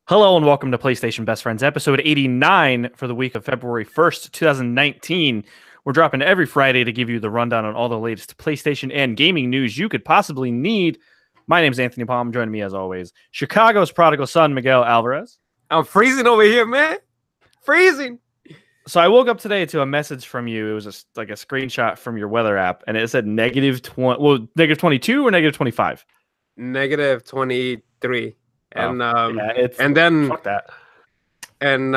Hello and welcome to PlayStation Best Friends, episode 89 for the week of February 1st, 2019. We're dropping every Friday to give you the rundown on all the latest PlayStation and gaming news you could possibly need. My name is Anthony Palm. Joining me as always, Chicago's prodigal son, Miguel Alvarez. I'm freezing over here, man. Freezing. So I woke up today to a message from you. It was like a screenshot from your weather app, and it said negative 20. Well, negative 22 or negative 25? Negative 23. And and then fuck that. And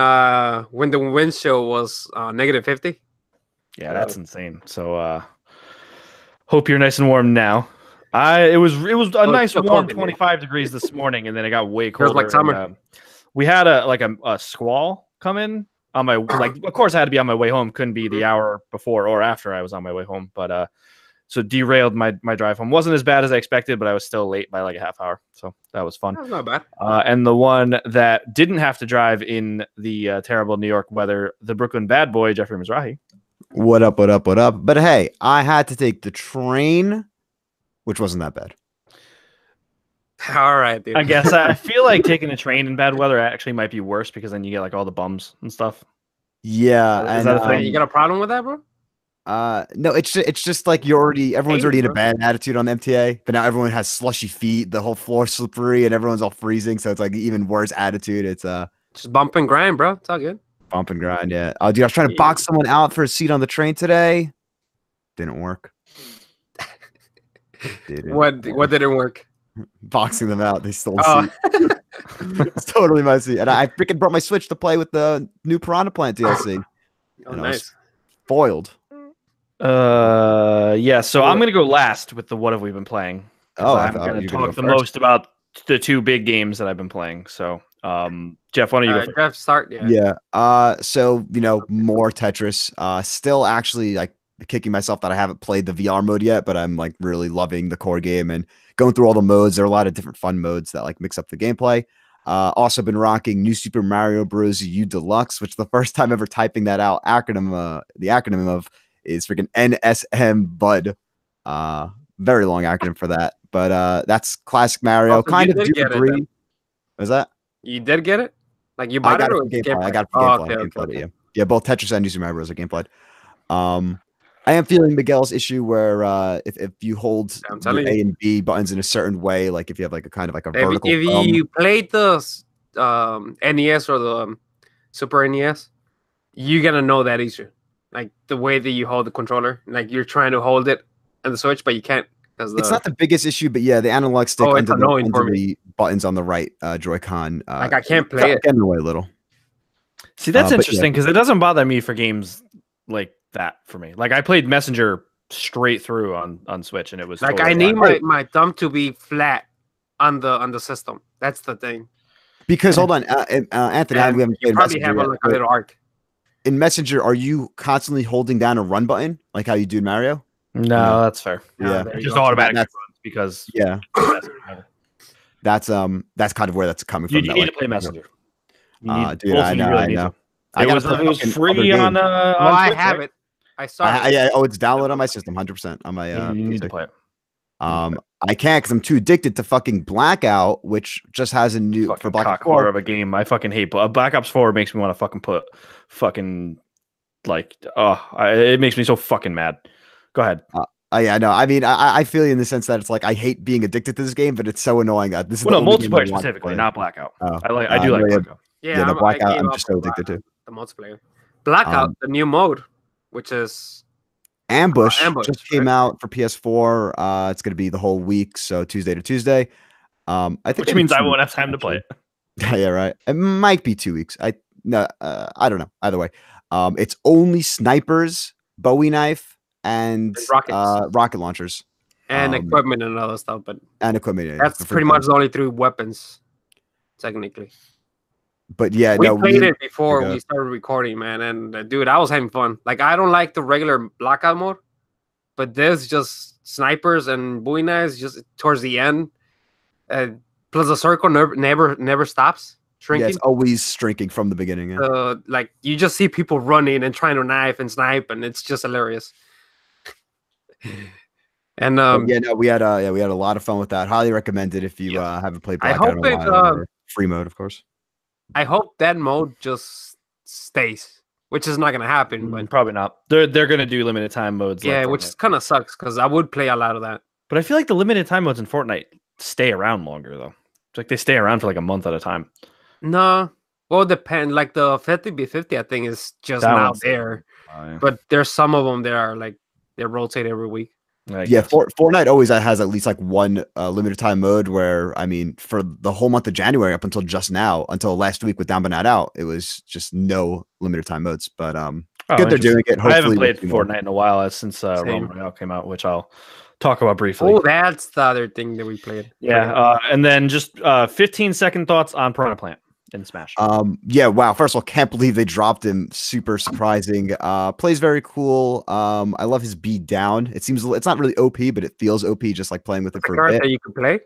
when the wind chill was negative 50. Yeah, that's insane. So hope you're nice and warm now. It was a nice warm 25 degrees this morning, and then it got way colder. It was like summer. And, we had a squall come in on my of course I had to be on my way home. Couldn't be the hour before or after I was on my way home, but so derailed my drive home. Wasn't as bad as I expected, but I was still late by like a half hour. So that was fun. That's not bad. And the one that didn't have to drive in the terrible New York weather, the Brooklyn bad boy, Jeffrey Mizrahi. What up, what up, what up? But hey, I had to take the train, which wasn't that bad. All right, dude. I guess I feel like taking a train in bad weather actually might be worse because then you get like all the bums and stuff. Yeah. Is that a thing? You got a problem with that, bro? No, it's just like everyone's already in a bad attitude on MTA, but now everyone has slushy feet, the whole floor's slippery, and everyone's all freezing, so it's like even worse attitude. It's just bump and grind, bro. It's all good. Bump and grind, yeah. Dude, I was trying to box someone out for a seat on the train today. Didn't work. What didn't work? Boxing them out, they stole the seat. It's totally my seat. And I freaking brought my Switch to play with the new Piranha Plant DLC. Oh, nice. Foiled. Yeah, so I'm gonna go last with the what have we been playing. I'm gonna talk the most about the two big games that I've been playing. So Jeff, why don't you go first? Jeff, start. So more Tetris. Still actually like kicking myself that I haven't played the VR mode yet, but I'm like really loving the core game and going through all the modes. There are a lot of different fun modes that like mix up the gameplay. Also been rocking New Super Mario Bros. U Deluxe, which the first time ever typing that out, the acronym of is freaking NSM Bud. Very long acronym for that, but that's classic Mario. Kind of do agree. Was that? You did get it? Like you bought it or gameplay? I got it from gameplay. Okay. Yeah, both Tetris and New Super Mario Bros. Are gameplay. I am feeling Miguel's issue where if you hold your A and B buttons in a certain way, like if you have like a kind of like a vertical. If you played the NES or the Super NES, you're gonna know that issue. Like the way that you hold the controller, like you're trying to hold it and the Switch, but you can't. It's not the biggest issue, but yeah, the analog stick under the buttons on the right Joy-Con. Like I can't play it. Getting away a little. See, that's interesting because it doesn't bother me for games like that for me. Like I played Messenger straight through on Switch, and it was like totally I need my thumb to be flat on the system. That's the thing. Because hold on, Anthony, we haven't played probably have like a little arc. In Messenger, are you constantly holding down a run button like how you do in Mario? No, that's fair. Yeah, it just automatically runs because that's kind of where that's coming from. You need to play Messenger. Dude, I know. It was free on. I have it. I saw it. Yeah. Oh, it's downloaded on my system, 100% on my. You need to play it. I can't because I'm too addicted to fucking Blackout, which just has a new for Blackout 4 of a game. I fucking hate Black Ops 4. Makes me want to fucking put fucking like it makes me so fucking mad. Go ahead. Yeah, no. I mean, I feel you in the sense that it's like I hate being addicted to this game, but it's so annoying. This is multiplayer specifically, not Blackout. I do like Blackout. Yeah, the Blackout. I'm just so addicted to the multiplayer. Blackout, the new mode, which is Ambush just came out for PS4. It's going to be the whole week, so Tuesday to Tuesday. I think which means I won't have time to play it. Yeah, right. It might be 2 weeks. I don't know. Either way, it's only snipers, Bowie knife, and rocket launchers, and equipment and other stuff. But equipment. That's pretty much the only 3 weapons, technically. But yeah, we played it before we started recording, man, and dude, I was having fun. Like I don't like the regular Blackout mode, but there's just snipers and Bowie knives just towards the end. Plus the circle never stops shrinking. Yeah, it's always shrinking from the beginning. Yeah. Like you just see people running and trying to knife and snipe, and it's just hilarious. And we had a lot of fun with that. Highly recommend it if you haven't played Blackout. I hope free mode, of course. I hope that mode just stays, which is not gonna happen. But Probably not. They're gonna do limited time modes. yeah, like which kind of sucks because I would play a lot of that. But I feel like the limited time modes in Fortnite stay around longer though. It's like they stay around for like a month at a time. No, well, depend. Like the 50v50, I think is just That now one's- there, yeah. but there's some of them that are like they rotate every week. Yeah, Fortnite always has at least like one limited time mode where, I mean, for the whole month of January up until just now, until last week with Down But Not Out, it was just no limited time modes. But good they're doing it. I haven't Hopefully played Fortnite in a while since Realm Royale came out, which I'll talk about briefly. Oh, that's the other thing that we played. Yeah, and then just 15-second thoughts on Piranha Plant in Smash. Yeah, wow. First of all, can't believe they dropped him. Super surprising. Plays very cool. I love his beat down. It seems it's not really OP, but it feels OP just like playing with it for a character bit. you could play.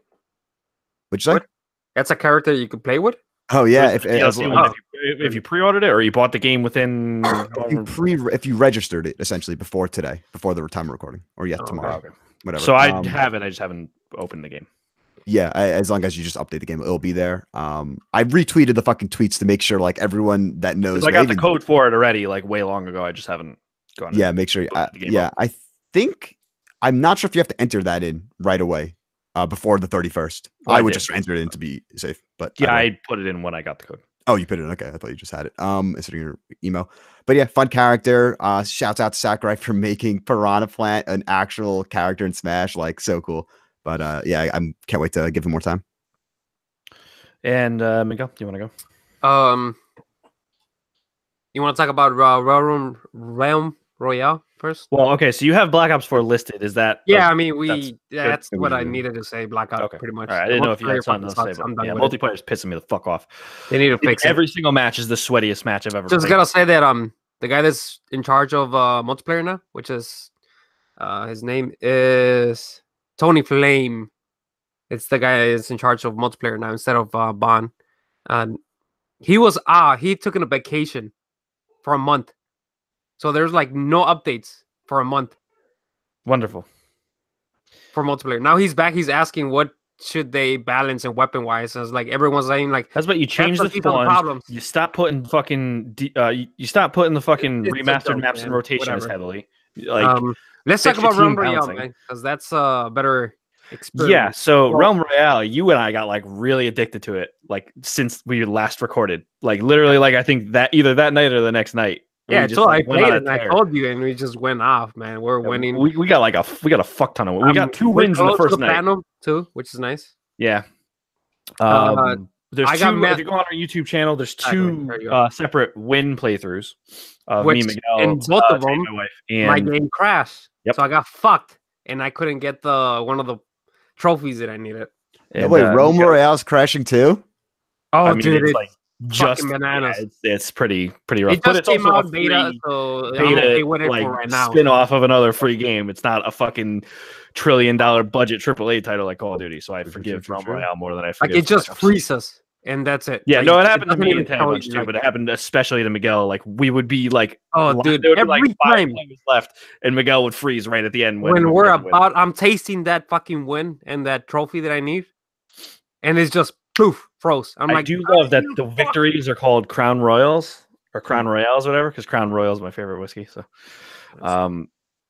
Which like? That's a character you could play with. Oh yeah, if you pre-ordered it or you bought the game within if you registered it essentially before today, before the time of recording, or tomorrow, okay. Whatever. So I have it. I just haven't opened the game. Yeah, as long as you just update the game, it'll be there. I retweeted the fucking tweets to make sure like everyone that knows. I got the code for it already, like way long ago. I just haven't gone. Yeah, make sure. I think I'm not sure if you have to enter that in right away before the 31st. I would just enter it in to be safe. But yeah, I put it in when I got the code. Oh, you put it in. Okay, I thought you just had it. It's in your email. But yeah, fun character. Shouts out to Sakurai for making Piranha Plant an actual character in Smash. Like so cool. But yeah, can't wait to give him more time. And Miguel, do you want to go? You want to talk about Realm Royale first? Well, okay. So you have Black Ops 4 listed. Is that? Yeah, I mean that's what I do. needed to say. Blackout, okay. pretty much. All right, I didn't know if you had something to say. But yeah, multiplayer is pissing me the fuck off. They need to fix it. Every single match is the sweatiest match I've ever. Just played. gotta say that the guy that's in charge of multiplayer now, which is his name is Tony Flame. It's the guy that's in charge of multiplayer now instead of Bond. And he took a vacation for a month. So there's like no updates for a month. Wonderful. For multiplayer. Now he's back. He's asking what should they balance and weapon wise. And it's like everyone's saying like that's what you change the problems. You stop putting fucking you stop putting the fucking remastered maps in rotation as heavily. Like let's talk about Realm Royale, man, because that's a better experience. Yeah, so Realm Royale, you and I got like really addicted to it, like since we last recorded. Like literally, like I think that either that night or the next night. Yeah, so I played it and I told you, and we just went off, man. We're winning. We got a fuck ton of wins. We got 2 wins in the first night. Platinum too, which is nice. Yeah. There's if you go on our YouTube channel, there's 2 separate win playthroughs of me, Miguel, and both of them, my wife, and my game crashed. Yep. So I got fucked, and I couldn't get one of the trophies that I needed. And, wait, Realm Royale's crashing too? Oh, I mean, dude, it's like just bananas. Yeah, it's pretty rough. It just came out beta, so they went like for right now. Spin off of another free game. It's not a fucking $1 trillion budget AAA title like Call of Duty. So I forgive Realm Royale more than I forgive. Like it just freezes, and that's it. Yeah, like, no, it happened to me and Ted bunch too, but it happened especially to Miguel. Like we would be like, oh, dude, there would every be like 5 time players left, and Miguel would freeze right at the end when we're about. I'm tasting that fucking win and that trophy that I need, and it's just poof, froze. I do love that the victories are called Crown Royals or Crown Royales, whatever, because Crown Royal is my favorite whiskey. So,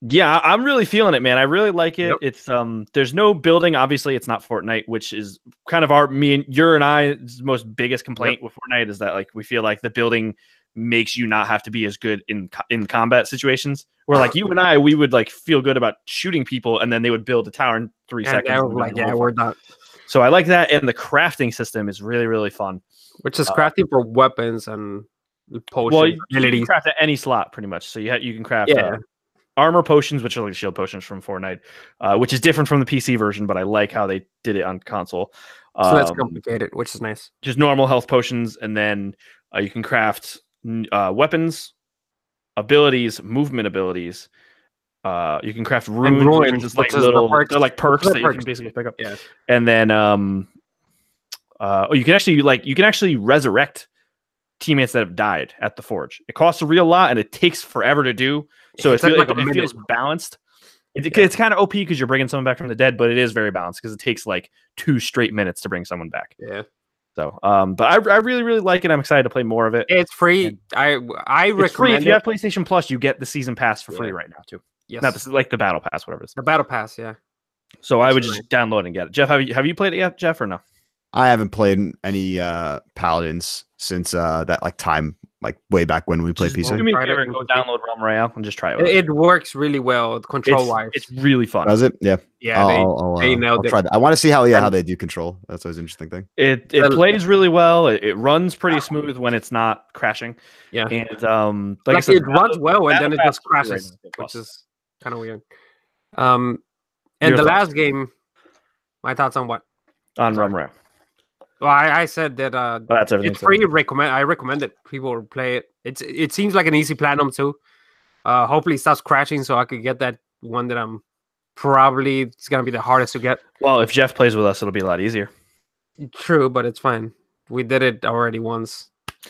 yeah, I'm really feeling it, man. I really like it. Yep. It's there's no building. Obviously, it's not Fortnite, which is kind of your and I's most biggest complaint with Fortnite is that like we feel like the building makes you not have to be as good in combat situations. Where like you and I, we would like feel good about shooting people, and then they would build a tower in 3 seconds. Yeah, we're not. So I like that, and the crafting system is really, really fun. Which is crafting for weapons and potions. Well, you can craft at any slot, pretty much. So you can craft armor potions, which are like shield potions from Fortnite, which is different from the PC version, but I like how they did it on console. So that's complicated, which is nice. Just normal health potions, and then you can craft weapons, abilities, movement abilities. You can craft runes, just like little they're like perks that you can basically pick up. Yeah. And then you can actually resurrect teammates that have died at the forge. It costs a real lot and it takes forever to do. So it feels balanced. It's kind of OP because you're bringing someone back from the dead, but it is very balanced because it takes like 2 straight minutes to bring someone back. Yeah. So, but I really like it. I'm excited to play more of it. It's free. And I recommend it's free. If it. you have PlayStation Plus, you get the season pass for free Yeah. right now too. Yes. Not like the battle pass, whatever it is. The battle pass, yeah. So I It's would nice. just download and get it. Jeff, have you played it yet, Jeff, or no? I haven't played any Paladins since that like time, like way back when we played Just PC. do me a Tried it favor in and go PC. download Realm Royale and just try it. With It works really well control wise. It's really fun. Does it? Yeah. Yeah, they I'll nailed it. try that. I want to see how And- they do control. That's always an interesting thing. It plays really well. It runs pretty smooth when it's not crashing. Yeah. And like I Like said, it runs well and then it Battle just Pass is crashes, right now, which Plus. is kind of weird. And Your the thoughts? last game, my thoughts on what? on Realm Royale. Well, I said that Well, that's everything. it's free. I recommend it. People play it. It seems like an easy platinum too. Hopefully it stops crashing so I could get that one that I'm probably it's gonna be the hardest to get. Well, if Jeff plays with us, it'll be a lot easier. True, but it's fine. We did it already once.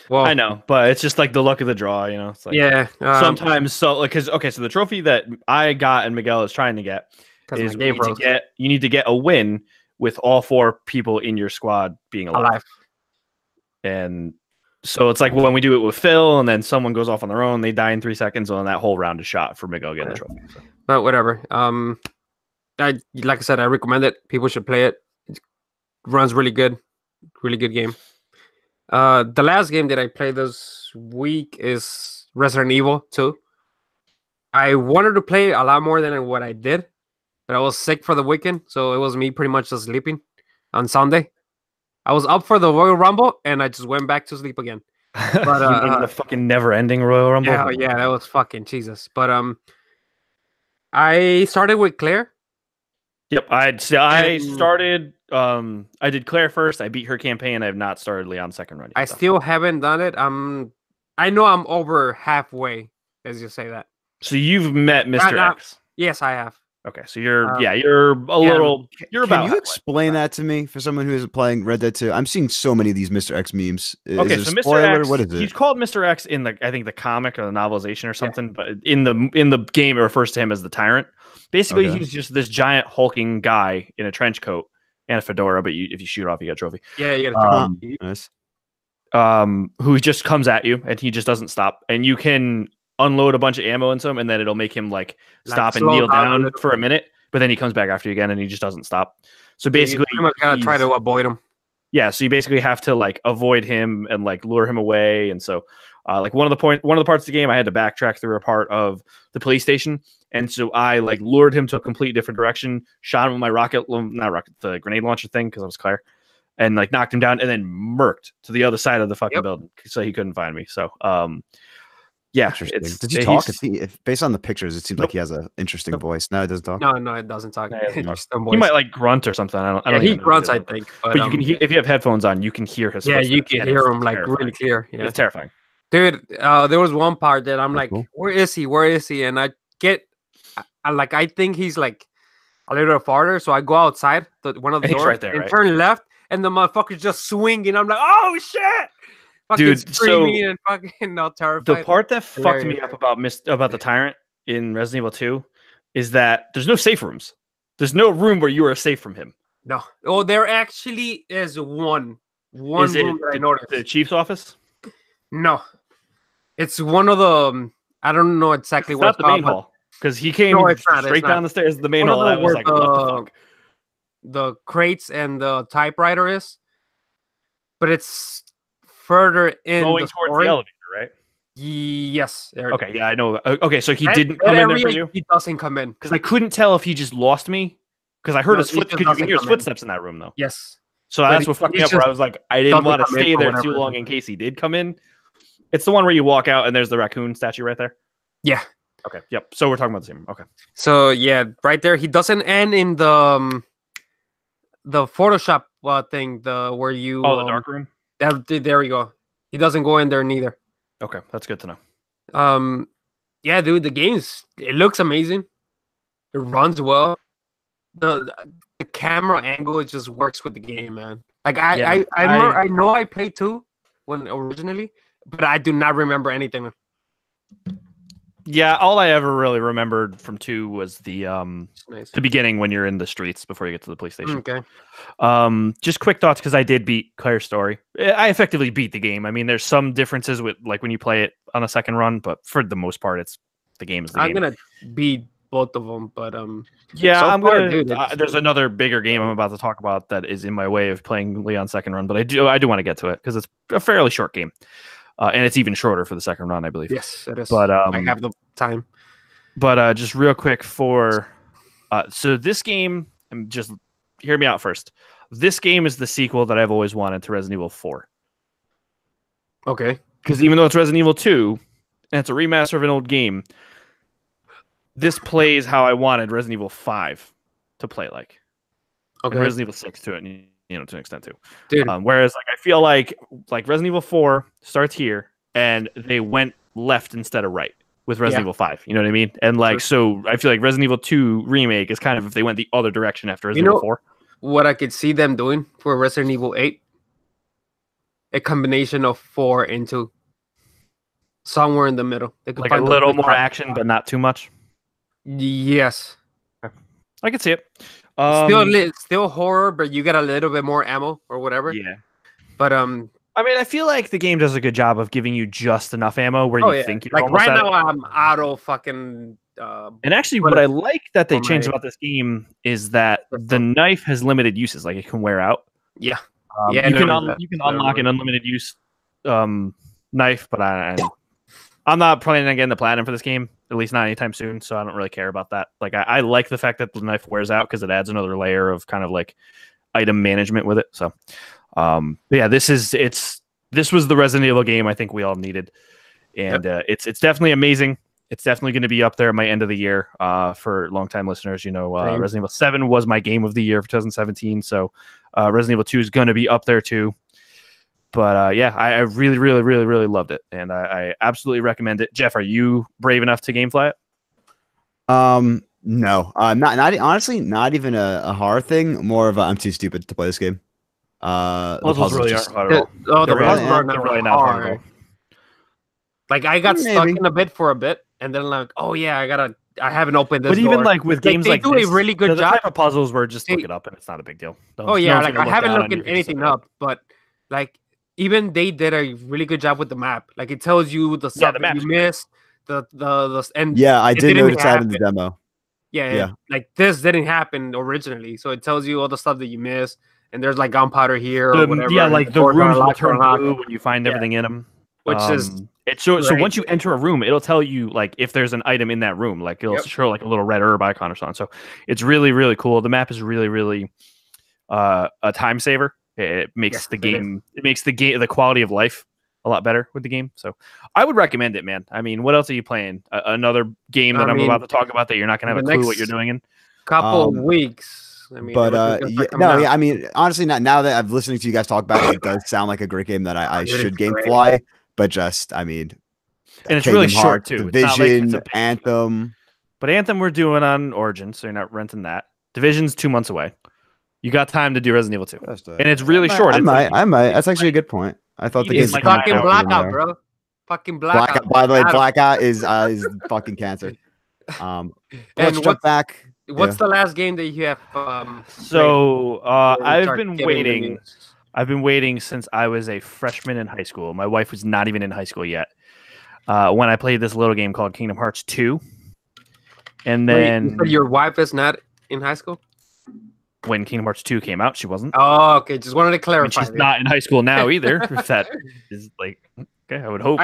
Well, I know, but it's just like the luck of the draw, you know. It's like yeah. sometimes so like because so the trophy that I got and Miguel is trying to get is game you need to get a win with all 4 people in your squad being alive. And so it's like when we do it with Phil and then someone goes off on their own, they die in 3 seconds, and then that whole round is shot for Miguel getting the trophy. So. But whatever. Like I said, I recommend it. People should play it. It runs really good game. The last game that I played this week is Resident Evil 2. I wanted to play a lot more than what I did, but I was sick for the weekend, so it was me pretty much just sleeping on Sunday. I was up for the Royal Rumble, and I just went back to sleep again. But You mean the fucking never-ending Royal Rumble. yeah, that was fucking Jesus. But I started with Claire. Yep, I And- started. I did Claire first. I beat her campaign. I have not started Leon's second run yet. I though. still haven't done it. I know I'm over halfway, as you say that. So you've met Mr. not- X. Yes, I have. Okay, so you're Yeah, you're a little. You're about. Can you halfway. explain that to me for someone who isn't playing Red Dead 2? I'm seeing so many of these Mr. X memes. Okay, Is so it a Mr. spoiler? X, What is it? he's called Mr. X in I think the comic or the novelization or something, but in the game it refers to him as the Tyrant. Basically, Okay. he's just this giant hulking guy in a trench coat and a fedora, but if you shoot off, you get a trophy. Yeah, you gotta Nice. Who just comes at you and he just doesn't stop, and you can unload a bunch of ammo into him, and then it'll make him like stop and slow kneel down a down little for a minute, but then he comes back after you again, and he just doesn't stop. So you basically, pretty much gotta try he's- to avoid them. yeah, so you basically have to like avoid him and like lure him away. And so like one of the parts of the game, I had to backtrack through a part of the police station, and so I like lured him to a complete different direction, shot him with my the grenade launcher thing, because I was Claire, and like knocked him down, and then murked to the other side of the fucking building so he couldn't find me. So yeah, Interesting. it's Did you talk? If based on the pictures, it seems like he has an interesting voice. No, it doesn't talk. No, it doesn't talk. Yeah, it doesn't talk. Just some he voice. might like grunt or something. I don't he even know what grunts, he I does. think. But you can if you have headphones on, you can hear his Yeah, you footsteps, can and hear it's him like terrifying. really clear. Yeah. It's terrifying. Dude, there was one part that I'm That's like, cool. where is he? Where is he? And I think he's like a little farther. So I go outside one of the And he's doors right there, and right? turn left, and the motherfucker's just swinging. I'm like, oh shit! Fucking Dude, so screaming and fucking all terrified. The part that fucked me Hilarious. up about the Tyrant in Resident Evil 2 is that there's no safe rooms. There's no room where you are safe from him. No. Oh, there actually is one Is it room that I noticed. the chief's office? No, it's one of the. I don't know exactly It's what not the main hall, because he came No, it's not, straight it's down not. the stairs to the main One of hall. the And I was where like, what the fuck? the crates and the typewriter is, but it's further in Going the towards story. the elevator, right? Yes. There. Okay, yeah, I know. Okay, so he That- didn't that come in there area, for you? He doesn't come in. Because I couldn't tell if he just lost me. Because I heard No, his he foot. just Because you doesn't can hear his come in. footsteps in that room, though. Yes. So But that's what fucked he me up. Where I just was like, I didn't doesn't want to come in stay for there whatever too long reason. in case he did come in. It's the one where you walk out and there's the raccoon statue right there. Yeah. Okay. Yep. So we're talking about the same. Okay. So yeah, right there, he doesn't end in the Photoshop thing. The where you. The dark room. There we go. He doesn't go in there neither. Okay, that's good to know. Yeah, dude, it looks amazing. It runs well. The camera angle, it just works with the game, man. Like I know I played 2 when originally, but I do not remember anything. Yeah, all I ever really remembered from 2 was the Nice. the beginning when you're in the streets before you get to the PlayStation. Okay. Just quick thoughts because I did beat Claire's story. I effectively beat the game. I mean, there's some differences with like when you play it on a second run, but for the most part, it's the game is the game. I'm gonna beat both of them, but yeah, so I'm far, gonna. dude, There's another bigger game I'm about to talk about that is in my way of playing Leon's second run, but I do want to get to it because it's a fairly short game, and it's even shorter for the second run, I believe. yes, it is. But I have the time. But just real quick for so this game, just hear me out first. This game is the sequel that I've always wanted to Resident Evil 4. Okay. Because even though it's Resident Evil 2 and it's a remaster of an old game, this plays how I wanted Resident Evil 5 to play like. Okay. And Resident Evil 6 to it, to an extent too. Dude. Whereas like I feel like Resident Evil 4 starts here and they went left instead of right with Resident Evil 5. You know what I mean? And like so I feel like Resident Evil 2 remake is kind of if they went the other direction after Resident Evil 4. What I could see them doing for Resident Evil 8? A combination of 4 and 2. Somewhere in the middle. They could like a little more action, but not too much. Yes. I could see it. Still horror, but you get a little bit more ammo or whatever. Yeah. But I mean, I feel like the game does a good job of giving you just enough ammo where you think you're like almost right at now it. I'm out of fucking and actually what I like that they changed about this game is that the knife has limited uses, like it can wear out. Yeah. You can unlock an unlimited use knife, but I'm not planning on getting the platinum for this game, at least not anytime soon, so I don't really care about that. Like I like the fact that the knife wears out because it adds another layer of kind of like item management with it. So yeah, this was the Resident Evil game I think we all needed. And it's definitely amazing. It's definitely going to be up there at my end of the year for longtime listeners. You know, Resident Evil 7 was my game of the year for 2017. So Resident Evil 2 is going to be up there too. But yeah, I really, really, really, really loved it. And I absolutely recommend it. Jeff, are you brave enough to gamefly it? No, not honestly, not even a horror thing. More of I'm too stupid to play this game. The puzzles really aren't hard at all. Oh, the puzzles are really not hard at all. Like I got stuck in a bit for a bit, and then like, oh yeah, I haven't opened this. But even door. like with games like do this, a really good the job. Type of puzzles where just look it up and it's not a big deal. Like I haven't looked anything up, but like even they did a really good job with the map. Like it tells you the stuff that you missed, and yeah, I did notice that in the demo. Yeah, like this didn't happen originally, so it tells you all the stuff that you missed. And there's like gunpowder here or whatever. Yeah, like the rooms will turn blue when you find everything in them. Which is so once you enter a room, it'll tell you like if there's an item in that room. Like it'll show like a little red herb icon or something. So it's really, really cool. The map is really, really a time saver. It makes the game the quality of life a lot better with the game. So I would recommend it, man. I mean, what else are you playing? Another game that I'm about to talk about that you're not gonna have a clue what you're doing in? Couple of weeks. I mean, I mean, honestly, now that I'm listening to you guys talk about it, it does sound like a great game that I should gamefly. But just, I mean, and it's really short too. Division, Anthem, but Anthem we're doing on Origin, so you're not renting that. Division's 2 months away. You got time to do Resident Evil 2, and it's really short. I might. That's actually a good point. I thought the game's like fucking Blackout, bro. Fucking Blackout. By the way, Blackout is fucking cancer. Let's jump back. What's the last game that you have? I've been waiting. I've been waiting since I was a freshman in high school. My wife was not even in high school yet. When I played this little game called Kingdom Hearts 2. And then your wife is not in high school? When Kingdom Hearts 2 came out, she wasn't. Oh, okay. Just wanted to clarify. She's not in high school now either. If that is like okay, I would hope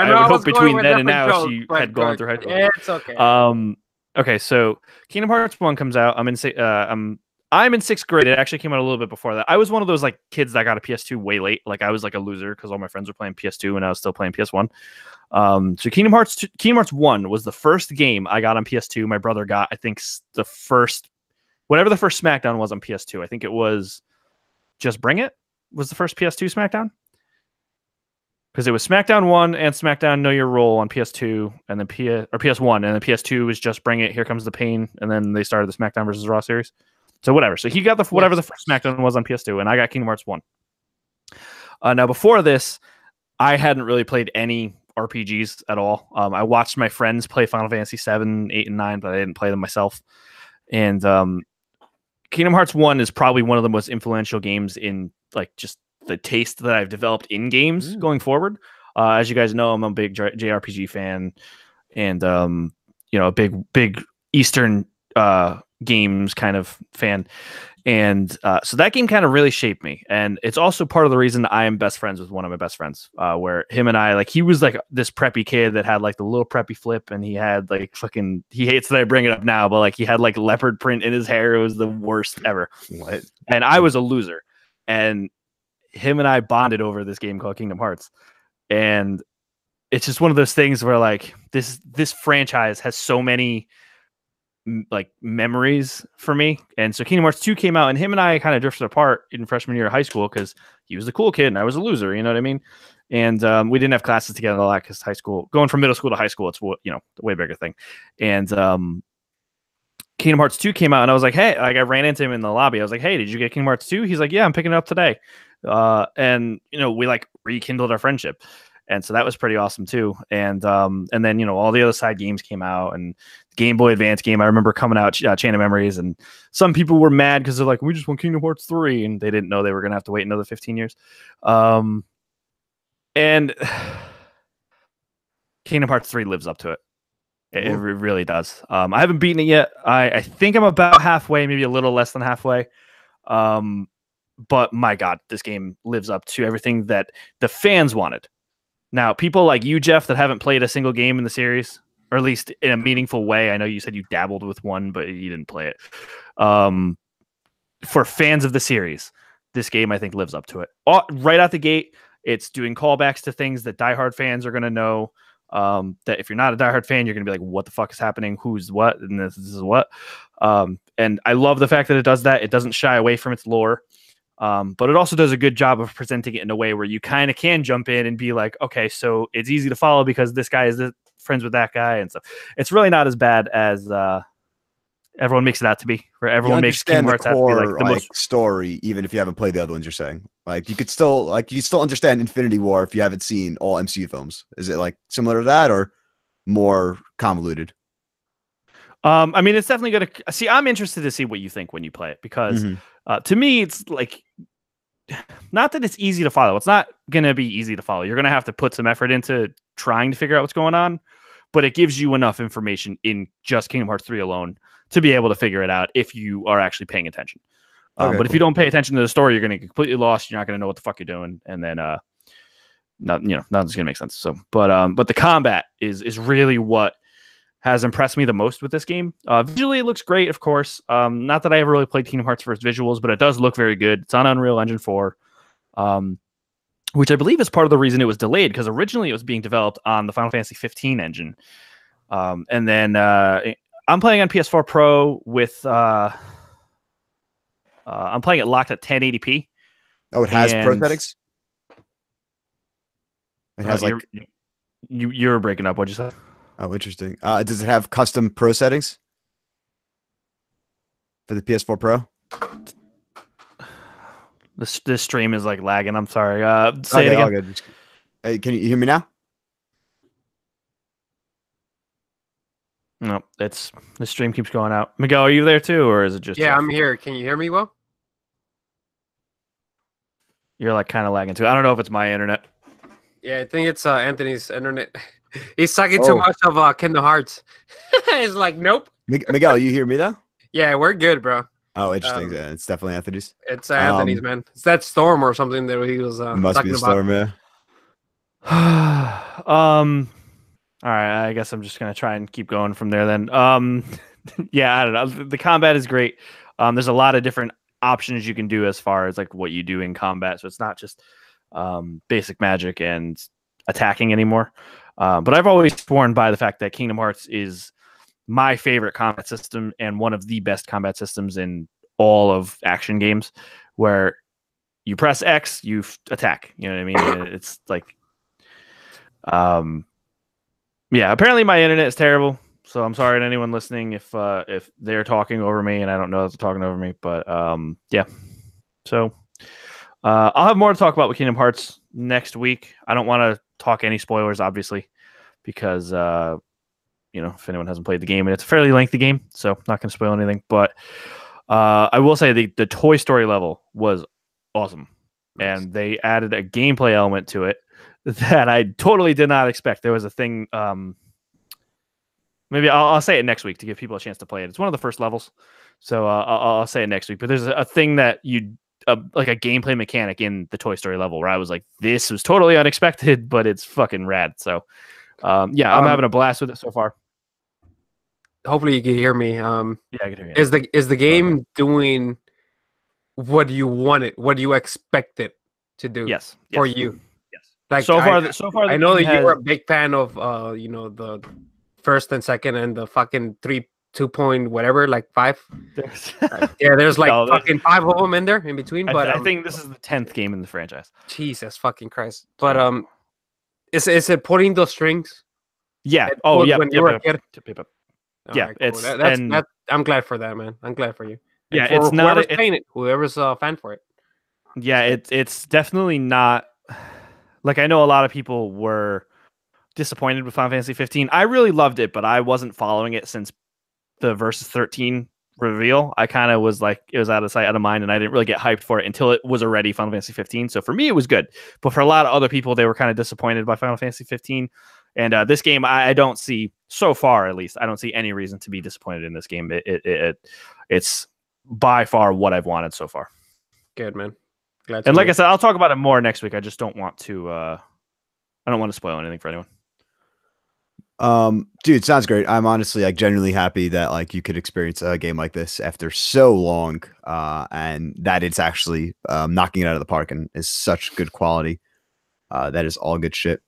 between then and now she had gone through high school. It's okay. Okay, so Kingdom Hearts 1 comes out. I'm in 6th grade. It actually came out a little bit before that. I was one of those like kids that got a PS2 way late. Like I was like a loser because all my friends were playing PS2 and I was still playing PS1. So Kingdom Hearts 1 was the first game I got on PS2. My brother got, I think, the first SmackDown was on PS2. I think it was Just Bring It was the first PS2 SmackDown. Because it was SmackDown 1 and SmackDown Know Your Role on PS2, and then PS1, and then PS2 was Just Bring It, Here Comes the Pain, and then they started the SmackDown versus Raw series. So whatever. So he got the whatever the first SmackDown was on PS2, and I got Kingdom Hearts 1. Now before this, I hadn't really played any RPGs at all. I watched my friends play Final Fantasy 7, 8, and 9, but I didn't play them myself. And Kingdom Hearts 1 is probably one of the most influential games in like just the taste that I've developed in games going forward. As you guys know, I'm a big JRPG fan, and a big Eastern games kind of fan. And so that game kind of really shaped me. And it's also part of the reason I am best friends with one of my best friends, where him and I, like, he was like this preppy kid that had like the little preppy flip, and he had like fucking, he hates that I bring it up now, but like he had like leopard print in his hair. It was the worst ever. What? And I was a loser. And him and I bonded over this game called Kingdom Hearts. And it's just one of those things where like this franchise has so many like memories for me. And so Kingdom Hearts 2 came out, and him and I kind of drifted apart in freshman year of high school because he was the cool kid and I was a loser, you know what I mean? And we didn't have classes together a lot because high school, going from middle school to high school, it's, you know, a way bigger thing. And Kingdom Hearts 2 came out, and I was like, hey, like I ran into him in the lobby. I was like, hey, did you get Kingdom Hearts 2? He's like, yeah, I'm picking it up today. And you know, we like rekindled our friendship. And so that was pretty awesome too. And then, you know, all the other side games came out, and the Game Boy Advance game, I remember coming out, Chain of Memories, and some people were mad because they're like, we just want Kingdom Hearts 3, and they didn't know they were going to have to wait another 15 years. And Kingdom Hearts 3 lives up to it. It really does. I haven't beaten it yet. I think I'm about halfway, maybe a little less than halfway. But my God, this game lives up to everything that the fans wanted. Now, people like you, Jeff, that haven't played a single game in the series, or at least in a meaningful way. I know you said you dabbled with one, but you didn't play it. For fans of the series, this game, I think, lives up to it. Right out the gate, it's doing callbacks to things that diehard fans are going to know. That if you're not a diehard fan, you're going to be like, what the fuck is happening? Who's what? And this is what. And I love the fact that it does that. It doesn't shy away from its lore. But it also does a good job of presenting it in a way where you kind of can jump in and be like, okay, so it's easy to follow because this guy is friends with that guy and stuff. It's really not as bad as everyone makes it out to be. Where everyone makes Kingdom Hearts out to be like the most story, even if you haven't played the other ones. You're saying like you could still understand Infinity War if you haven't seen all MCU films. Is it like similar to that or more convoluted? I mean, it's definitely going to see. I'm interested to see what you think when you play it because to me, it's like not that it's easy to follow. It's not going to be easy to follow. You're going to have to put some effort into trying to figure out what's going on, but it gives you enough information in just Kingdom Hearts 3 alone to be able to figure it out if you are actually paying attention. But if you don't pay attention to the story, you're going to get completely lost. You're not going to know what the fuck you're doing, and then nothing's going to make sense. So, but the combat is really what has impressed me the most with this game. Visually, it looks great, of course. Not that I ever really played Kingdom Hearts first visuals, but it does look very good. It's on Unreal Engine 4, which I believe is part of the reason it was delayed, because originally it was being developed on the Final Fantasy 15 engine. And then I'm playing on PS4 Pro with... I'm playing it locked at 1080p. Oh, it has pro settings? It has like... You're breaking up. What'd you say? Oh, interesting. Does it have custom pro settings for the PS4 Pro? This stream is like lagging. I'm sorry. Say it again. All good. Hey, can you hear me now? No, the stream keeps going out. Miguel, are you there too, or is it just? Yeah, I'm here. Can you hear me well? You're like kind of lagging too. I don't know if it's my internet. Yeah, I think it's Anthony's internet. He's sucking too much of Kingdom Hearts. It's like, nope. Miguel, you hear me though? Yeah, we're good, bro. Oh, interesting. Yeah, it's definitely Anthony's. It's Anthony's, man. It's that storm or something that he was must be a storm, yeah. All right, I guess I'm just gonna try and keep going from there then. Yeah, I don't know. The combat is great. There's a lot of different options you can do as far as like what you do in combat, so it's not just basic magic and attacking anymore. But I've always sworn by the fact that Kingdom Hearts is my favorite combat system and one of the best combat systems in all of action games, where you press X, you attack. You know what I mean? It's like, yeah. Apparently, my internet is terrible, so I'm sorry to anyone listening if they're talking over me and I don't know that they're talking over me. But yeah. So I'll have more to talk about with Kingdom Hearts next week. I don't want to talk any spoilers, obviously, because if anyone hasn't played the game, and it's a fairly lengthy game, so not going to spoil anything. But I will say the Toy Story level was awesome, and they added a gameplay element to it that I totally did not expect. There was a thing. Maybe I'll say it next week to give people a chance to play it. It's one of the first levels, so I'll say it next week. But there's a thing that like a gameplay mechanic in the Toy Story level where I was like, this was totally unexpected, but it's fucking rad. So I'm having a blast with it so far. Hopefully you can hear me. Yeah, I can hear you. Is the game doing what you wanted, what you expected to do? Yes. For you. Yes. Like so far, I know that you were a big fan of the first and second and the fucking 2 point whatever, like 5. Yeah, there's like fucking 5 of them in there in between. But I think this is the 10th game in the franchise. Jesus fucking Christ! But is it putting those strings? Yeah. When you were a kid. Yeah, right, cool. I'm glad for that, man. I'm glad for you. Yeah, and for it's not whoever's playing it, whoever's a fan for it. Yeah, it's definitely not. Like, I know a lot of people were disappointed with Final Fantasy 15. I really loved it, but I wasn't following it since the Versus 13 reveal. I kind of was like, it was out of sight, out of mind, and I didn't really get hyped for it until it was already Final Fantasy 15. So for me, it was good. But for a lot of other people, they were kind of disappointed by Final Fantasy 15. And this game, I don't see, so far at least, I don't see any reason to be disappointed in this game. It's by far what I've wanted so far. Good, man. Glad and like I said, I'll talk about it more next week. I just don't want to. I don't want to spoil anything for anyone. Dude, sounds great. I'm honestly like genuinely happy that like you could experience a game like this after so long, and that it's actually knocking it out of the park and is such good quality. That is all good shit.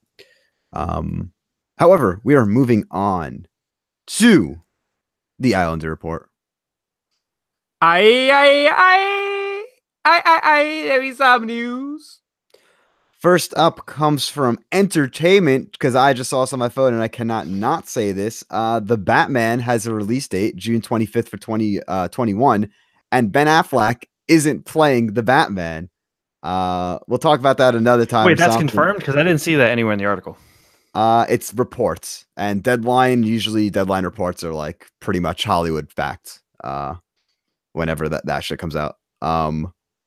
However, we are moving on to the Islander report. There is some news. First up comes from Entertainment, because I just saw this on my phone and I cannot not say this. The Batman has a release date, June 25th for 2021, and Ben Affleck isn't playing the Batman. We'll talk about that another time. Wait, that's confirmed? Because I didn't see that anywhere in the article. It's reports, and usually Deadline reports are like pretty much Hollywood facts. Whenever that shit comes out.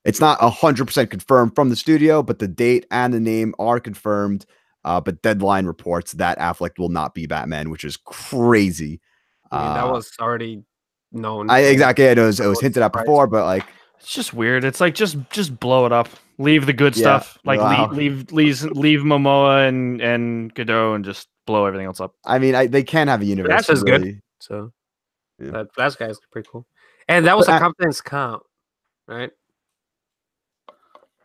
It's not 100% confirmed from the studio, but the date and the name are confirmed. But Deadline reports that Affleck will not be Batman, which is crazy. I mean, that was already known. Exactly. It was hinted at before, but like, it's just weird. It's like just blow it up. Leave the good stuff. Like leave Momoa and Godot and just blow everything else up. I mean, they can have a universe. Flash is good. So that Flash guy is pretty cool. And that was a Captain's Count, right?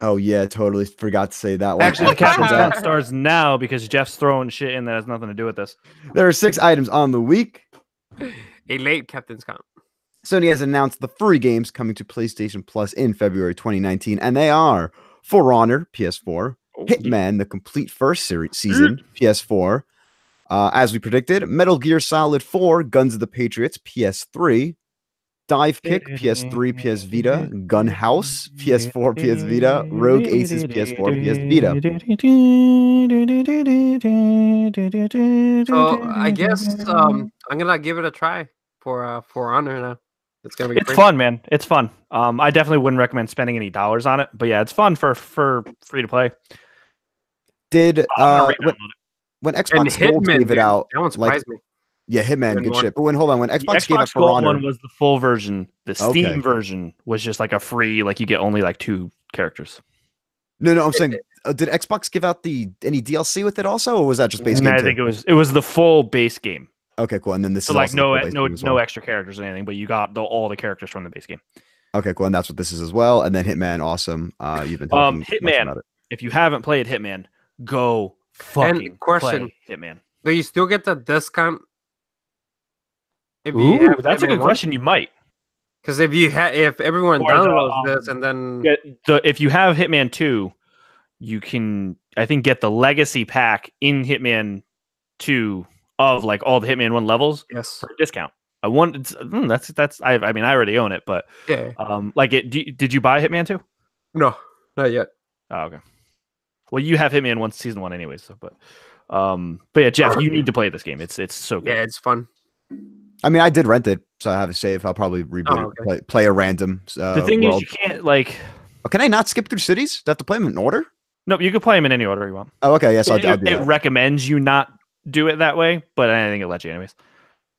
Oh yeah, totally forgot to say that one. Actually, the Captain's Count starts now because Jeff's throwing shit in that has nothing to do with this. There are 6 items on the week. A late Captain's Count. Sony has announced the free games coming to PlayStation Plus in February 2019, and they are For Honor, PS4, Hitman, the complete first season, PS4. As we predicted, Metal Gear Solid 4, Guns of the Patriots, PS3. Dive Kick, PS3, PS Vita, Gun House, PS4, PS Vita, Rogue Aces, PS4, PS Vita. So I guess I'm gonna give it a try for Honor now. It's gonna be fun, man. It's fun. I definitely wouldn't recommend spending any dollars on it, but yeah, it's fun for free to play. Did when Xbox Gold gave it out, that one surprised me. Yeah, Hitman, good shit. But hold on, when Xbox gave it For Gold Honor, one was the full version. The Steam version was just like a free, like you get only like 2 characters. No, I'm saying, did Xbox give out any DLC with it also, or was that just base game? I think it was the full base game. Okay, cool. And then this so is like no well. extra characters or anything, but you got all the characters from the base game. Okay, cool. And that's what this is as well. And then Hitman, awesome. You've been talking Hitman. About it. If you haven't played Hitman, go fucking play Hitman. Do you still get the discount? Ooh, that's a good question. You might, because if everyone downloads this and then if you have Hitman 2, you can I think get the legacy pack in Hitman 2 of like all the Hitman 1 levels. Yes, for a discount. I want that's I mean I already own it, but yeah, like it. Did you buy Hitman 2? No, not yet. Oh, okay. Well, you have Hitman 1 season 1 anyways. So, but yeah, Jeff, you need to play this game. It's so good. Yeah, it's fun. I mean, I did rent it, so I have a save. I'll probably reboot it, play a random. The thing world. is, you can't like. Oh, can I not skip through cities? Do I have to play them in order? No, you can play them in any order you want. Oh, okay. Yes, I'll do it that. recommends you not do it that way, but I think it lets you anyways.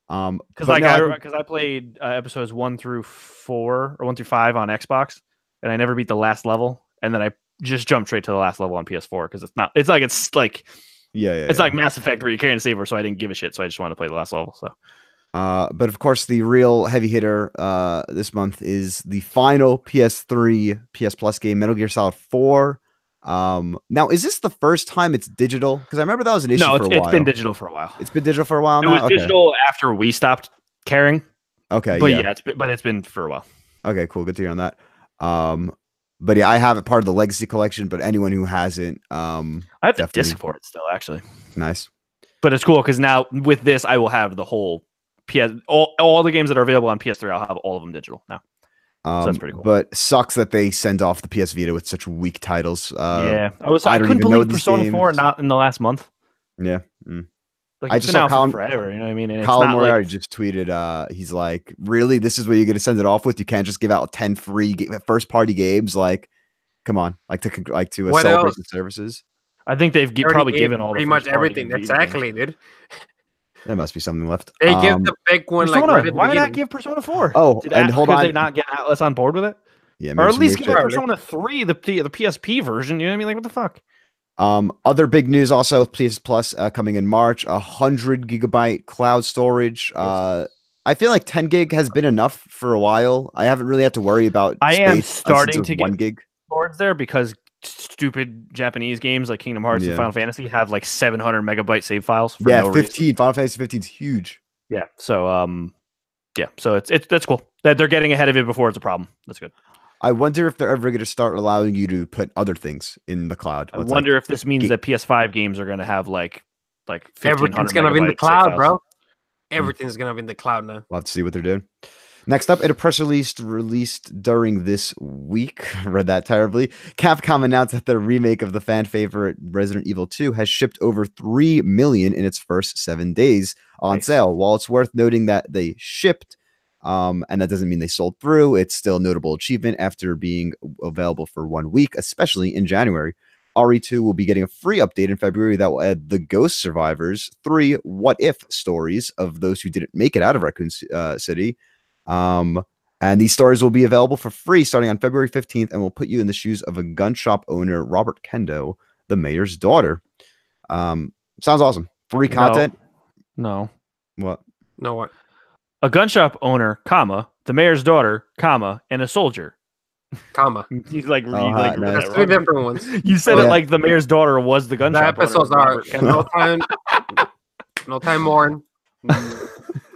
Because I played episodes 1 through 4 or 1 through 5 on Xbox, and I never beat the last level, and then I just jumped straight to the last level on PS4 because it's like Mass Effect where you can't save her, so I didn't give a shit, so I just wanted to play the last level. So. But of course, the real heavy hitter this month is the final PS3 PS Plus game, Metal Gear Solid 4. Now, is this the first time it's digital? Because I remember that was an issue for a while. No, it's been digital for a while. It's been digital for a while now? It was digital after we stopped caring. Okay, but it's been for a while. Okay, cool. Good to hear on that. But yeah, I have it part of the Legacy Collection, but anyone who hasn't, I have the disc for it still, actually. Nice. But it's cool because now with this, I will have the whole all the games that are available on PS3. I'll have all of them digital now. So that's pretty cool. But sucks that they send off the PS Vita with such weak titles. I couldn't believe Persona 4 not in the last month. Yeah. Like, I just saw Colin forever. You know what I mean? And Colin Moriarty just tweeted. He's like, "Really? This is what you're going to send it off with? You can't just give out 10 free first party games? Like, come on! Like to celebration services." I think they've probably given all pretty much everything. Exactly, dude. There must be something left. They give the big one Persona, why not give Persona 4? Oh, and hold on. Did they not get Atlas on board with it? Yeah, or at least give Persona 3 the PSP version. You know what I mean? Like, what the fuck? Other big news also with PS Plus coming in March, 100 gigabyte cloud storage. I feel like 10 gig has been enough for a while. I haven't really had to worry about. I am starting to get 1 gig storage there because stupid Japanese games like Kingdom Hearts and Final Fantasy have like 700 megabyte save files. For no 15. Reason. Final Fantasy 15 is huge. Yeah. So so that's cool that they're getting ahead of it before it's a problem. That's good. I wonder if they're ever going to start allowing you to put other things in the cloud. I wonder if this means that PS5 games are going to have like everything's going to be in the cloud, bro. Everything's going to be in the cloud now. We'll have to see what they're doing. Next up, in a press release released during this week, read that terribly, Capcom announced that their remake of the fan favorite Resident Evil 2 has shipped over 3 million in its first 7 days on sale. While it's worth noting that they shipped, and that doesn't mean they sold through, it's still a notable achievement after being available for 1 week, especially in January. RE2 will be getting a free update in February that will add the Ghost Survivors 3 what-if stories of those who didn't make it out of Raccoon City. And these stories will be available for free starting on February 15th and will put you in the shoes of a gun shop owner, Robert Kendo, the mayor's daughter. Sounds awesome. Free content. No. What? No, what? A gun shop owner, comma, the mayor's daughter, comma, and a soldier. Comma. He's like, That's 3 different ones. You said it like the mayor's daughter was the gun shop episodes owner. No time mourn.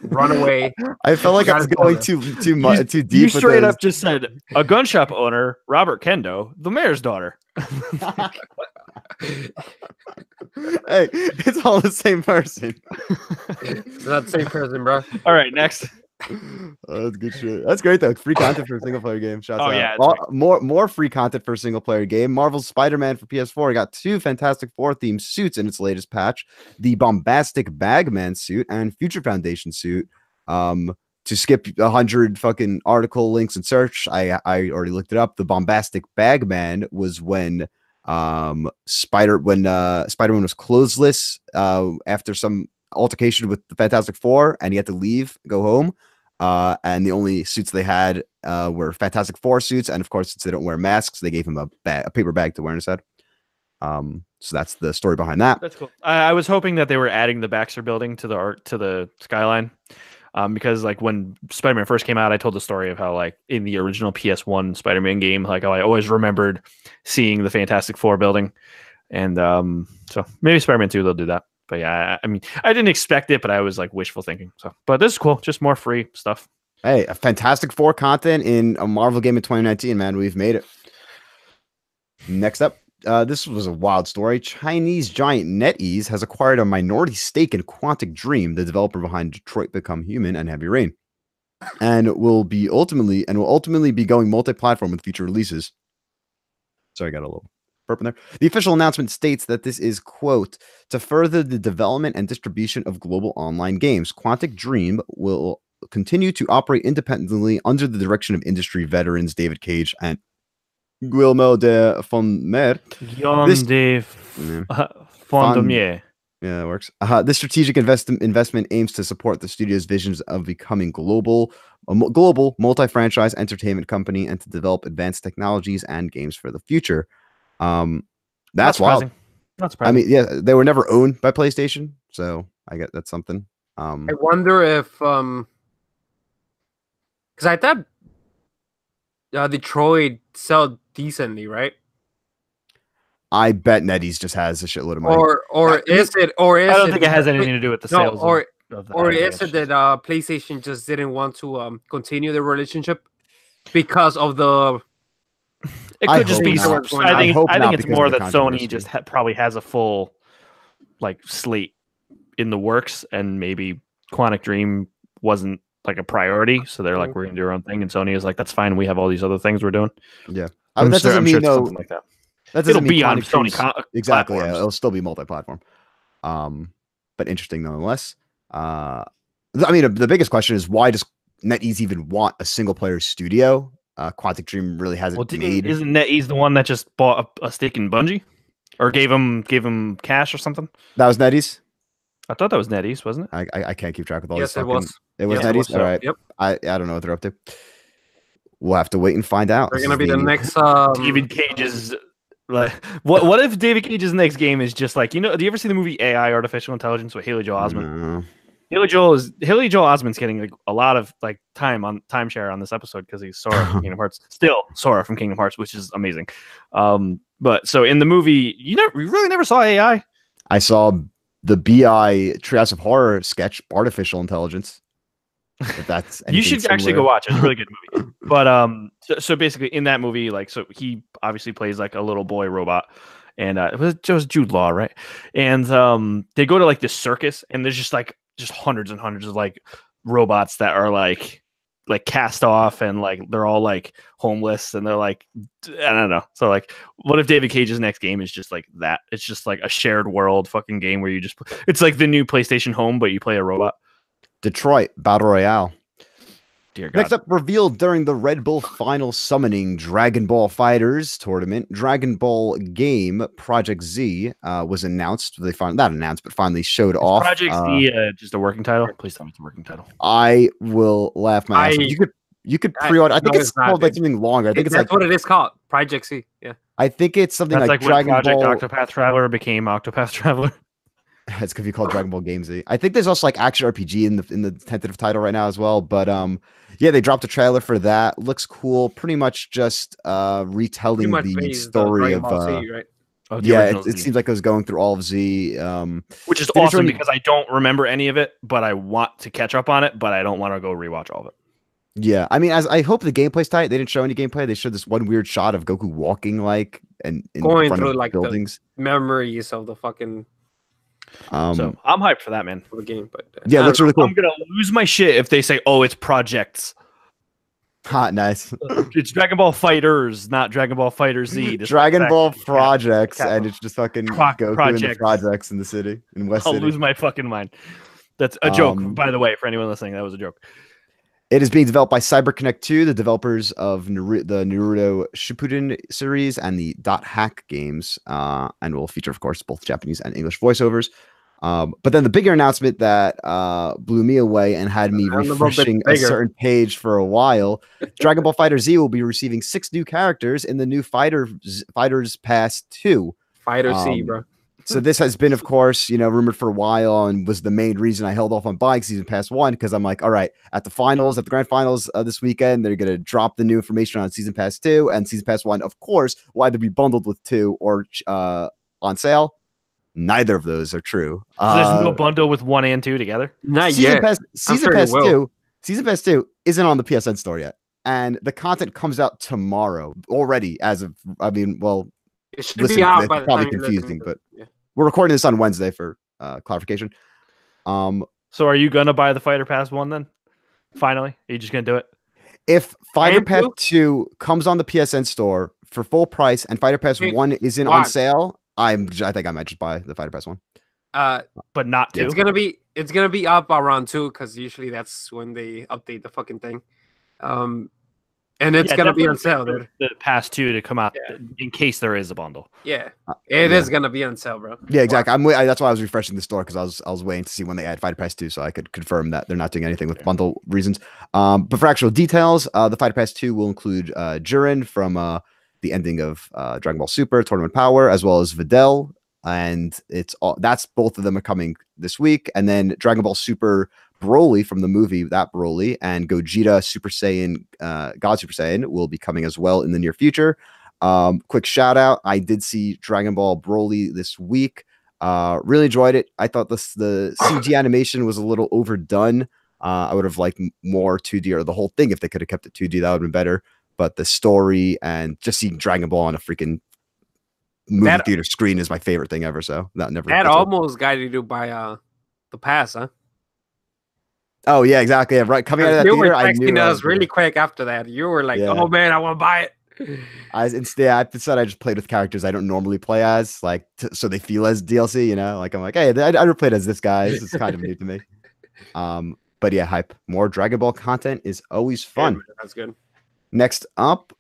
Run away. I felt like I was going too deep. You straight up just said a gun shop owner, Robert Kendo, the mayor's daughter. Hey, it's all the same person. It's not the same person, bro. All right, next. That's good shit. That's great though. Free content for a single player game. Shouts out. Yeah, more free content for a single player game. Marvel's Spider-Man for PS4 got 2 Fantastic Four themed suits in its latest patch: the Bombastic Bagman suit and Future Foundation suit. To skip 100 fucking article links and search, I already looked it up. The Bombastic Bagman was when Spider-Man was clothesless after some altercation with the Fantastic Four, and he had to leave, go home. And the only suits they had were Fantastic Four suits, and of course, since they don't wear masks, they gave him a paper bag to wear on his head. So that's the story behind that. That's cool. I was hoping that they were adding the Baxter Building to the skyline, because like when Spider-Man first came out, I told the story of how like in the original PS1 Spider-Man game, like how I always remembered seeing the Fantastic Four building, and so maybe Spider-Man 2 they'll do that. But yeah, I mean, I didn't expect it, but I was like wishful thinking. So, but this is cool. Just more free stuff. Hey, a Fantastic Four content in a Marvel game in 2019, man. We've made it. Next up, this was a wild story. Chinese giant NetEase has acquired a minority stake in Quantic Dream, the developer behind Detroit Become Human and Heavy Rain, and will ultimately be going multi-platform with future releases. Sorry, I got a little burp in there. The official announcement states that this is, quote, to further the development and distribution of global online games. Quantic Dream will continue to operate independently under the direction of industry veterans David Cage and Guillermo de Fonmer. Fondomier. Yeah, that works. This strategic investment aims to support the studio's visions of becoming global multi-franchise entertainment company and to develop advanced technologies and games for the future. That's wild. Not surprising. I mean, yeah, they were never owned by PlayStation, so I get that's something. I wonder if because I thought Detroit sold decently, right? I bet NetEase just has a shitload of money. Or is it? Or is I don't it, think it has anything to do with the sales. Or is it that PlayStation just didn't want to continue the relationship because of the? It could just be. Not. I think it's more that controversy. Sony just probably has a full like slate in the works, and maybe Quantic Dream wasn't like a priority, so they're like, we're gonna do our own thing, and Sony is like, that's fine. We have all these other things we're doing. Yeah, I mean, that doesn't mean something like that. That It'll be on Sony exactly. platforms. Yeah, it'll still be multi-platform. But interesting nonetheless. I mean, the biggest question is why does NetEase even want a single-player studio? Quantic Dream really hasn't made. Isn't NetEase the one that just bought a stake in Bungie, or gave him cash or something? That was NetEase. I thought that was NetEase, wasn't it? I can't keep track of all Yes, this. it was. It was Yes, NetEase. it was, All right. Yep. I don't know what they're up to. We'll have to wait and find out. They're gonna be the next. David Cage's. Like, what if David Cage's next game is just like, do you ever see the movie AI, Artificial Intelligence, with Haley Joel Osment? No. Haley Joel Osment's getting like a lot of like timeshare on this episode because he's Sora from Kingdom Hearts. Still Sora from Kingdom Hearts, which is amazing. But so in the movie, you really never saw AI. I saw the BI Treehouse of Horror sketch, Artificial Intelligence. If that's you should similar. actually go watch it. It's a really good movie. But so basically in that movie, like, so he obviously plays like a little boy robot, and it was Jude Law, right? And they go to like this circus, and there's just hundreds and hundreds of like robots that are like cast off, and like they're all like homeless, and they're like, I don't know. So like, what if David Cage's next game is just like that? It's just like a shared world fucking game where it's like the new PlayStation Home, but you play a robot. Detroit Battle Royale. Dear God. Next up, revealed during the Red Bull Final Summoning Dragon Ball FighterZ tournament, Dragon Ball game Project Z was announced. They finally showed off. Project Z just a working title? Please tell me it's a working title. I will laugh my ass off. You could pre-order. I think it's called like something longer. I think it's that's like what it is called. Project Z. Yeah. I think it's something That's like when Dragon Project Ball. Octopath Traveler became Octopath Traveler. It's gonna be called Dragon Ball Game Z. I think there's also like action RPG in the tentative title right now as well. But yeah, they dropped a trailer for that. Looks cool. Pretty much just retelling the story of Z, right? it seems like it was going through all of Z. Which is awesome because I don't remember any of it, but I want to catch up on it, but I don't want to go rewatch all of it. Yeah, I mean, as I hope the gameplay's tight. They didn't show any gameplay. They showed this one weird shot of Goku walking like and going front through of like buildings. The memories of the fucking. So I'm hyped for that, man. For the game, but yeah, that's really cool. I'm gonna lose my shit if they say, "Oh, it's projects." Hot, nice. It's Dragon Ball FighterZ, not Dragon Ball FighterZ. Dragon Ball projects, and it's just fucking Goku in the projects in the city in West City. I'll lose my fucking mind. That's a joke, by the way, for anyone listening. That was a joke. It is being developed by CyberConnect 2, the developers of the Naruto Shippuden series and the Dot Hack games, and will feature, of course, both Japanese and English voiceovers. But then the bigger announcement that blew me away and had me refreshing a certain page for a while, Dragon Ball FighterZ will be receiving 6 new characters in the new FighterZ Pass 2. FighterZ, bro. So this has been, of course, rumored for a while and was the main reason I held off on buying Season Pass 1 because I'm like, all right, at the grand finals this weekend, they're going to drop the new information on Season Pass 2 and Season Pass 1, of course, will either be bundled with 2 or on sale. Neither of those are true. So there's no bundle with 1 and 2 together? Not yet. Season Pass 2 isn't on the PSN store yet. And the content comes out tomorrow already it should be out by the probably confusing, but we're recording this on Wednesday for clarification. So are you gonna buy the Fighter Pass 1 then? Finally, are you just gonna do it? If Fighter Pass 2 comes on the PSN store for full price, and Fighter Pass Hey, 1 isn't on watch. sale, I think I might just buy the Fighter Pass 1. But not 2. It's gonna be up around 2 because usually that's when they update the fucking thing. And it's gonna be on sale, dude. The Pass 2 to come out in case there is a bundle. Yeah, it is gonna be on sale, bro. Yeah, exactly. That's why I was refreshing the store, because I was waiting to see when they add Fighter Pass 2, so I could confirm that they're not doing anything with bundle reasons. But for actual details, the Fighter Pass 2 will include Jiren from the ending of Dragon Ball Super Tournament Power, as well as Videl, and that's both of them are coming this week, and then Dragon Ball Super Broly from the movie, that Broly, and Gogeta Super Saiyan, God Super Saiyan will be coming as well in the near future. Quick shout out, I did see Dragon Ball Broly this week. Really enjoyed it. I thought the CG animation was a little overdone. I would have liked more 2D, or the whole thing, if they could have kept it 2D, that would have been better. But the story and just seeing Dragon Ball on a freaking movie theater screen is my favorite thing ever. So that almost got you to buy the pass, huh? Oh yeah, exactly. Yeah, right. Coming out of that you theater, were texting I us really quick after that. You were like, "Oh man, I want to buy it." I said I just played with characters I don't normally play as, like so they feel as DLC. You know, like I'm like, hey, I never played as this guy. This is kind of new to me. But yeah, hype. More Dragon Ball content is always fun. Yeah, that's good. Next up,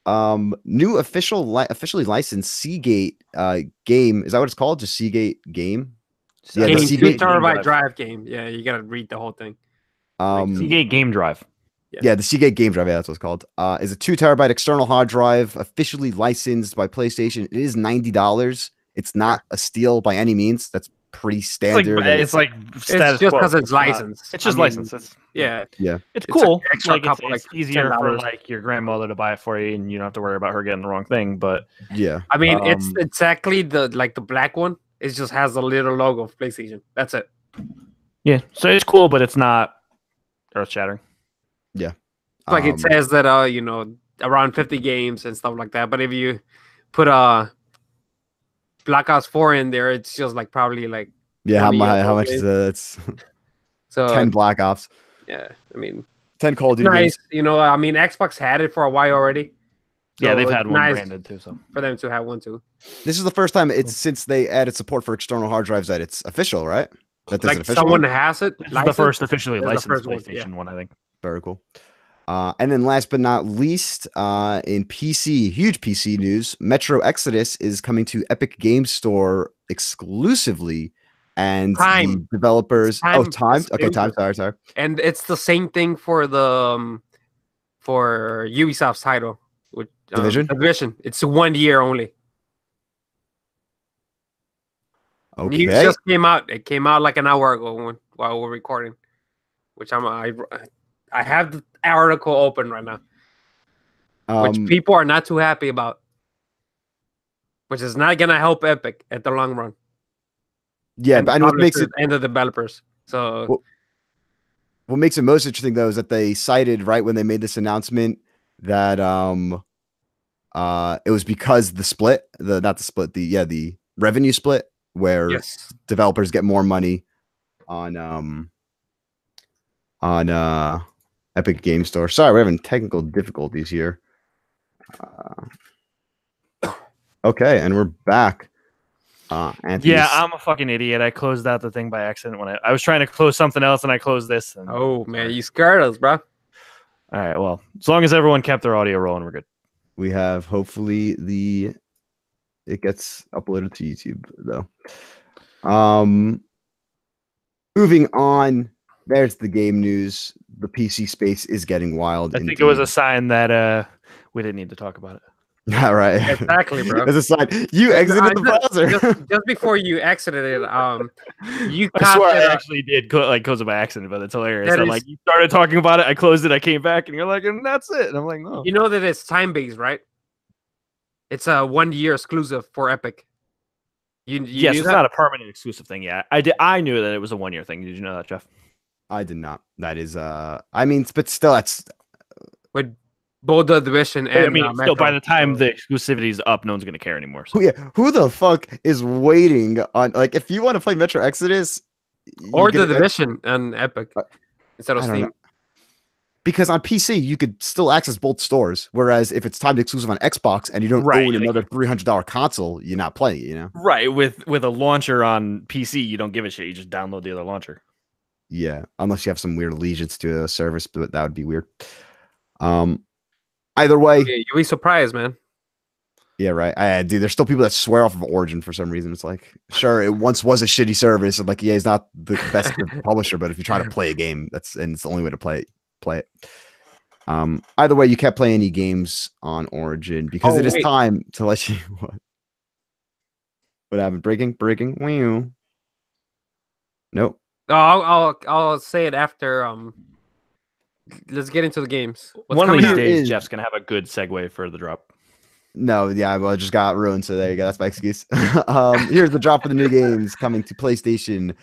new officially licensed Seagate game. Is that what it's called? Just Seagate game? Yeah, the Seagate terabyte drive game. Yeah, you gotta read the whole thing. Seagate Game Drive. Yeah, the Seagate Game Drive. Yeah, that's what it's called. Is a 2 terabyte external hard drive, officially licensed by PlayStation. It is $90. It's not a steal by any means. That's pretty standard. It's like status just because it's licensed. It's just licensed. Yeah. It's cool. It's easier for like your grandmother to buy it for you, and you don't have to worry about her getting the wrong thing. But yeah, I mean, it's exactly the black one. It just has a little logo of PlayStation. That's it. Yeah, so it's cool, but it's not earth-shattering. Yeah, like it says that around 50 games and stuff like that. But if you put Blackout 4 in there, it's just like probably like how much is it? It's so 10 Black Ops. Yeah, I mean 10 Call of Duty nice. games. I mean Xbox had it for a while already. So yeah, they've had one branded too. So for them to have one too. This is the first time since they added support for external hard drives that it's official, right? That like someone has it. The first officially licensed PlayStation one, I think. Very cool. And then last but not least, in huge PC news, Metro Exodus is coming to Epic Games Store exclusively, and the developers. Time. Okay, Time. Sorry. And it's the same thing for the for Ubisoft's title with Division. It's 1 year only. Okay. It just came out. It came out like an hour ago while we're recording, which I have the article open right now, which people are not too happy about, which is not gonna help Epic at the long run. Yeah, but what makes it and the developers. So what makes it most interesting though is that they cited right when they made this announcement that it was because the revenue split where developers get more money on Epic Games Store. Sorry, we're having technical difficulties here. Okay, and we're back. Yeah, I'm a fucking idiot. I closed out the thing by accident when I was trying to close something else, and I closed this. And, oh man, you scared us, bro. All right, well, as long as everyone kept their audio rolling, we're good. We have hopefully it gets uploaded to YouTube though. Moving on. There's the game news. The PC space is getting wild. I think it was a sign that we didn't need to talk about it. All right. Exactly, bro. It's a sign. You exited the browser. Just before you exited it, you I swear I actually did close it by accident, but it's hilarious. I'm like, you started talking about it, I closed it, I came back, and you're like, and that's it. And I'm like, no. You know that it's time-based, right? It's a 1 year exclusive for Epic. Yes, it's not a permanent exclusive thing. Yeah, I knew that it was a 1 year thing. Did you know that, Jeff? I did not. That is, I mean, but still, that's with both the Division and still, by the time the exclusivity is up, no one's gonna care anymore. So. Who the fuck is waiting on? Like, if you want to play Metro Exodus or the Division and Epic instead of Steam. Because on PC, you could still access both stores. Whereas if it's timed exclusive on Xbox and you don't own another $300 console, you're not playing it, you know? Right. With a launcher on PC, you don't give a shit. You just download the other launcher. Yeah. Unless you have some weird allegiance to a service, but that would be weird. Either way. Yeah, you'll be surprised, man. Yeah, right. Dude, there's still people that swear off of Origin for some reason. It's like, sure, it once was a shitty service. And like, EA is not the best publisher, but if you try to play a game, it's the only way to play it. Either way, you can't play any games on Origin because it is time to let you what happened? Breaking. Wow. Nope. Oh, I'll say it after. Let's get into the games. One of these days, Jeff's gonna have a good segue for the drop. No, yeah, well, it just got ruined. So there you go. That's my excuse. Here's the drop of the new games coming to PlayStation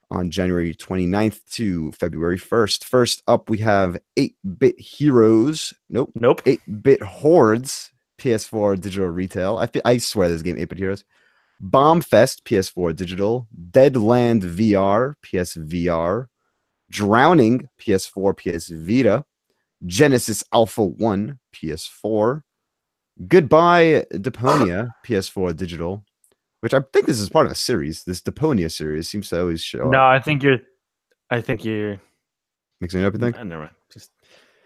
on January 29th to February 1st. First up, we have 8-Bit Heroes. Nope. 8-Bit Hordes, PS4 digital retail. I swear this game, 8-Bit Heroes. Bombfest, PS4 digital. Deadland VR, PSVR. Drowning, PS4, PS Vita. Genesis Alpha 1, PS4. Goodbye Deponia, PS4 digital, which I think this is part of a series. This Deponia series seems to always show up. No, I think you're mixing it up, you think? Never mind. Just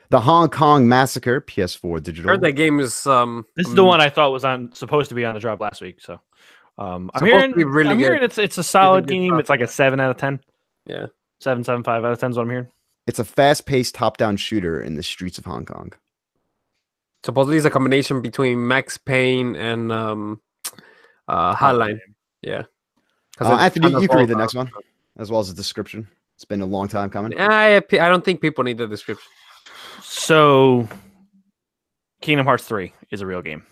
the Hong Kong Massacre, PS4 digital. I heard that game is this is the one I thought was supposed to be on the drop last week. So I'm hearing it's a solid game. It's like a 7 out of 10. Yeah. 7.75 out of 10 is what I'm hearing. It's a fast-paced top-down shooter in the streets of Hong Kong. Supposedly it's a combination between Max Payne and Hotline. Yeah. Anthony, you can read the next one, as well as the description. It's been a long time coming. I don't think people need the description. So, Kingdom Hearts 3 is a real game.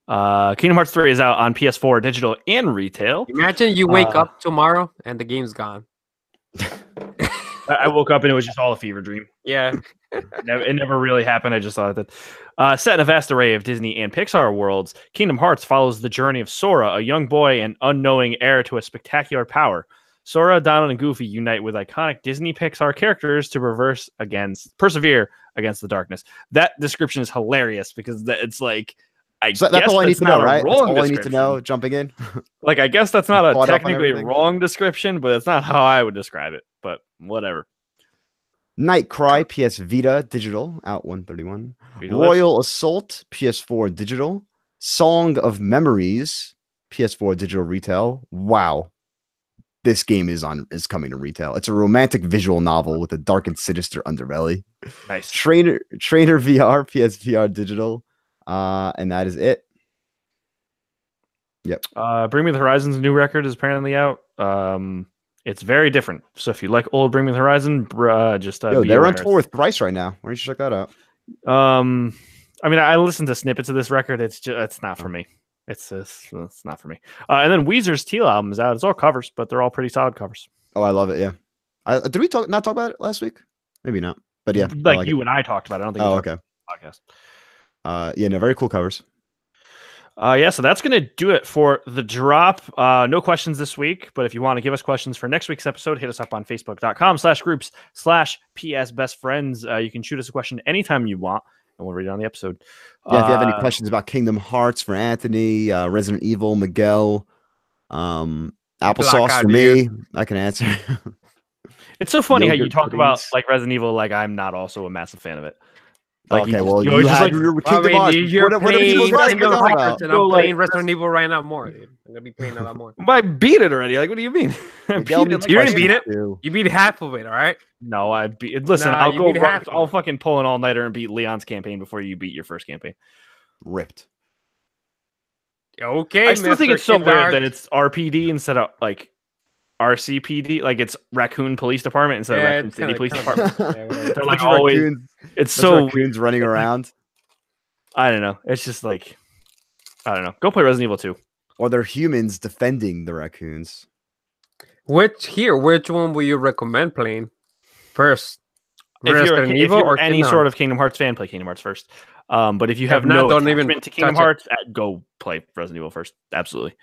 Kingdom Hearts 3 is out on PS4 digital and retail. Imagine you wake up tomorrow and the game's gone. I woke up and it was just all a fever dream. Yeah. It never really happened. I just thought that. Set in a vast array of Disney and Pixar worlds, Kingdom Hearts follows the journey of Sora, a young boy and unknowing heir to a spectacular power. Sora, Donald, and Goofy unite with iconic Disney Pixar characters to persevere against the darkness. That description is hilarious because it's like, that's all I need to know, right? That's all I need to know jumping in. Like, I guess that's not a technically wrong description, but it's not how I would describe it. But whatever. Nightcry, PS Vita digital, out 131. Royal Assault, PS4 digital. Song of Memories, PS4 digital retail. Wow. This game is coming to retail. It's a romantic visual novel with a dark and sinister underbelly. Nice. Trainer VR, PSVR digital. And that is it. Yep. Bring Me the Horizon's new record is apparently out. It's very different. So if you like old Bring Me the Horizon, just they're on tour with Thrice right now. Why don't you check that out? I mean, I listened to snippets of this record. It's not for me. It's not for me. And then Weezer's Teal album is out. It's all covers, but they're all pretty solid covers. Oh, I love it. Yeah. Did we not talk about it last week? Maybe not. But yeah, like you and I talked about it. I don't think. Oh, okay. Podcast. Yeah, no, very cool covers. So that's going to do it for the drop. No questions this week, but if you want to give us questions for next week's episode, hit us up on facebook.com/groups/PSBestFriends. You can shoot us a question anytime you want, and we'll read it on the episode. Yeah, if you have any questions about Kingdom Hearts for Anthony, Resident Evil, Miguel, applesauce for me, I can answer. It's so funny how you talk about like Resident Evil, like I'm not also a massive fan of it. Like okay, you had your Kingdom Hearts. You're playing Kingdom Hearts, and I'm playing Resident Evil right now more. Dude. I'm gonna be playing a lot more. I beat it already. Like, what do you mean? You didn't beat it. You beat half of it. All right. No, I beat. Listen, I'll go. I'll fucking pull an all-nighter and beat Leon's campaign before you beat your first campaign. Ripped. Okay. I still think it's so weird that it's RPD instead of like RCPD, like it's Raccoon Police Department instead of Raccoon City Police Department. They're like always. It's so raccoons running around. I don't know. It's just like I don't know. Go play Resident Evil 2. Or they're humans defending the raccoons. Which one will you recommend playing first? If you're any sort of Kingdom Hearts fan, play Kingdom Hearts first. But if you have no attachment to Kingdom Hearts, go play Resident Evil first. Absolutely.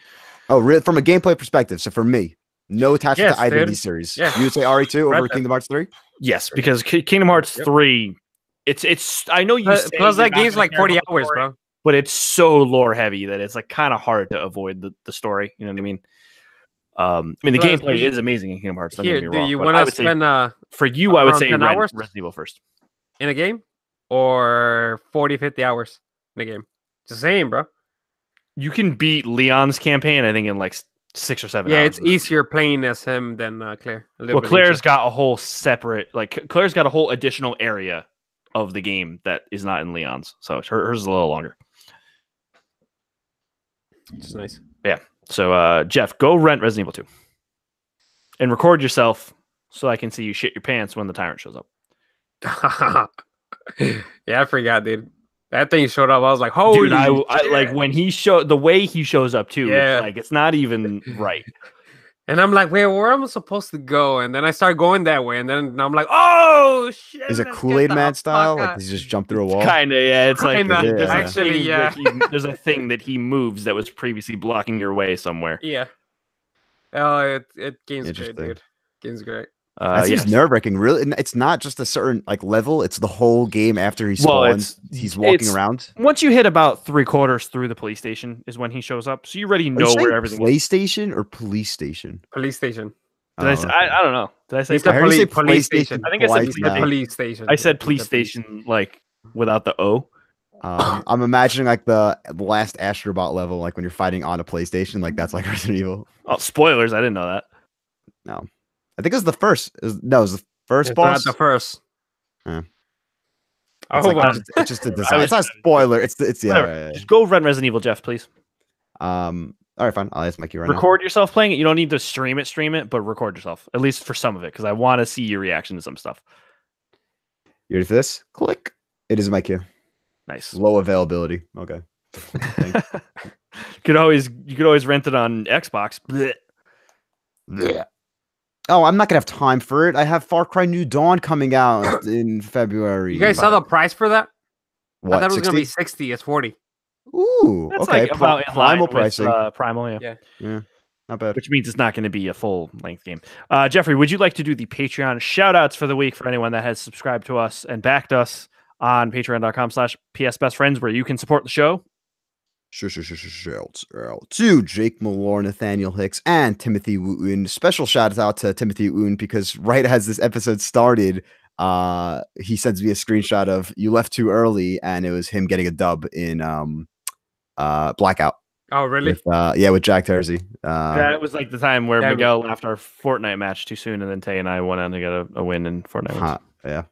Oh, from a gameplay perspective. So for me, no attachment to either of these series. Yeah. You would say RE2 over Kingdom Hearts 3? Yes, because Kingdom Hearts 3, it's. I know you. Plus that game's like 40 hours, bro. But it's so lore heavy that it's like kind of hard to avoid the story. You know what I mean? The gameplay is amazing in Kingdom Hearts. Don't get me wrong. Do you want to spend for you? I would say 10 hours Resident Evil first in a game, or 40, 50 hours in a game. It's the same, bro. You can beat Leon's campaign, I think, in like 6 or 7 hours. Yeah, it's easier playing as him than Claire. Well, Claire's got a whole separate, like Claire's got a whole additional area of the game that is not in Leon's, so hers is a little longer. It's nice. Yeah. So, Jeff, go rent Resident Evil 2 and record yourself so I can see you shit your pants when the tyrant shows up. Yeah, I forgot, dude. That thing showed up. I was like, "Holy!" Dude, I like when he the way he shows up too. Yeah. It's like it's not even right. And I'm like, "Wait, where am I supposed to go?" And then I start going that way, and then I'm like, "Oh shit!" Is it Kool-Aid Man style? Like does he just jump through a wall? Kind of, yeah. It's like Kinda, actually, yeah. There's a thing that he moves that was previously blocking your way somewhere. Yeah. Oh, it game's great, dude. Game's great. That seems nerve-wracking. Really, it's not just a certain like level; it's the whole game after he spawns. He's walking around. Once you hit about 3/4 through the police station is when he shows up. So you already know where everything. PlayStation or police station? Police station. Did I say? I don't know. Did I say? I heard you say police station. I think I said police station. I said police station like without the O. I'm imagining like the last Astrobot level, like when you're fighting on a PlayStation, like that's like Resident Evil. Oh, spoilers! I didn't know that. No. I think it was the first. It was the first boss. Not the first. Yeah. It's just a design. It's not a spoiler. It's yeah. Just go run Resident Evil, Jeff, please. All right, fine. I'll ask Mikey right now. Record yourself playing it. You don't need to stream it, but record yourself at least for some of it because I want to see your reaction to some stuff. You ready for this? Click. It is my cue. Nice. Low availability. Okay. You could always rent it on Xbox. Blech. Yeah. Oh, I'm not gonna have time for it. I have Far Cry New Dawn coming out in February. You guys saw the price for that? What? I thought it was 60? gonna be 60. It's 40. Ooh, that's okay. Like about Primal pricing. Primal, yeah, not bad. Which means it's not going to be a full length game. Jeffrey, would you like to do the Patreon shout outs for the week for anyone that has subscribed to us and backed us on patreon.com/psbestfriends, where you can support the show? Shouts out to Jake Malore, Nathaniel Hicks, and Timothy Wooten. Special shout out to Timothy Wooten because right as this episode started, he sends me a screenshot of "You left too early," and it was him getting a dub in Blackout. Oh, really? With Jack Tersey. That was like the time where Miguel left our Fortnite match too soon, and then Tay and I went on to get a win in Fortnite. Yeah.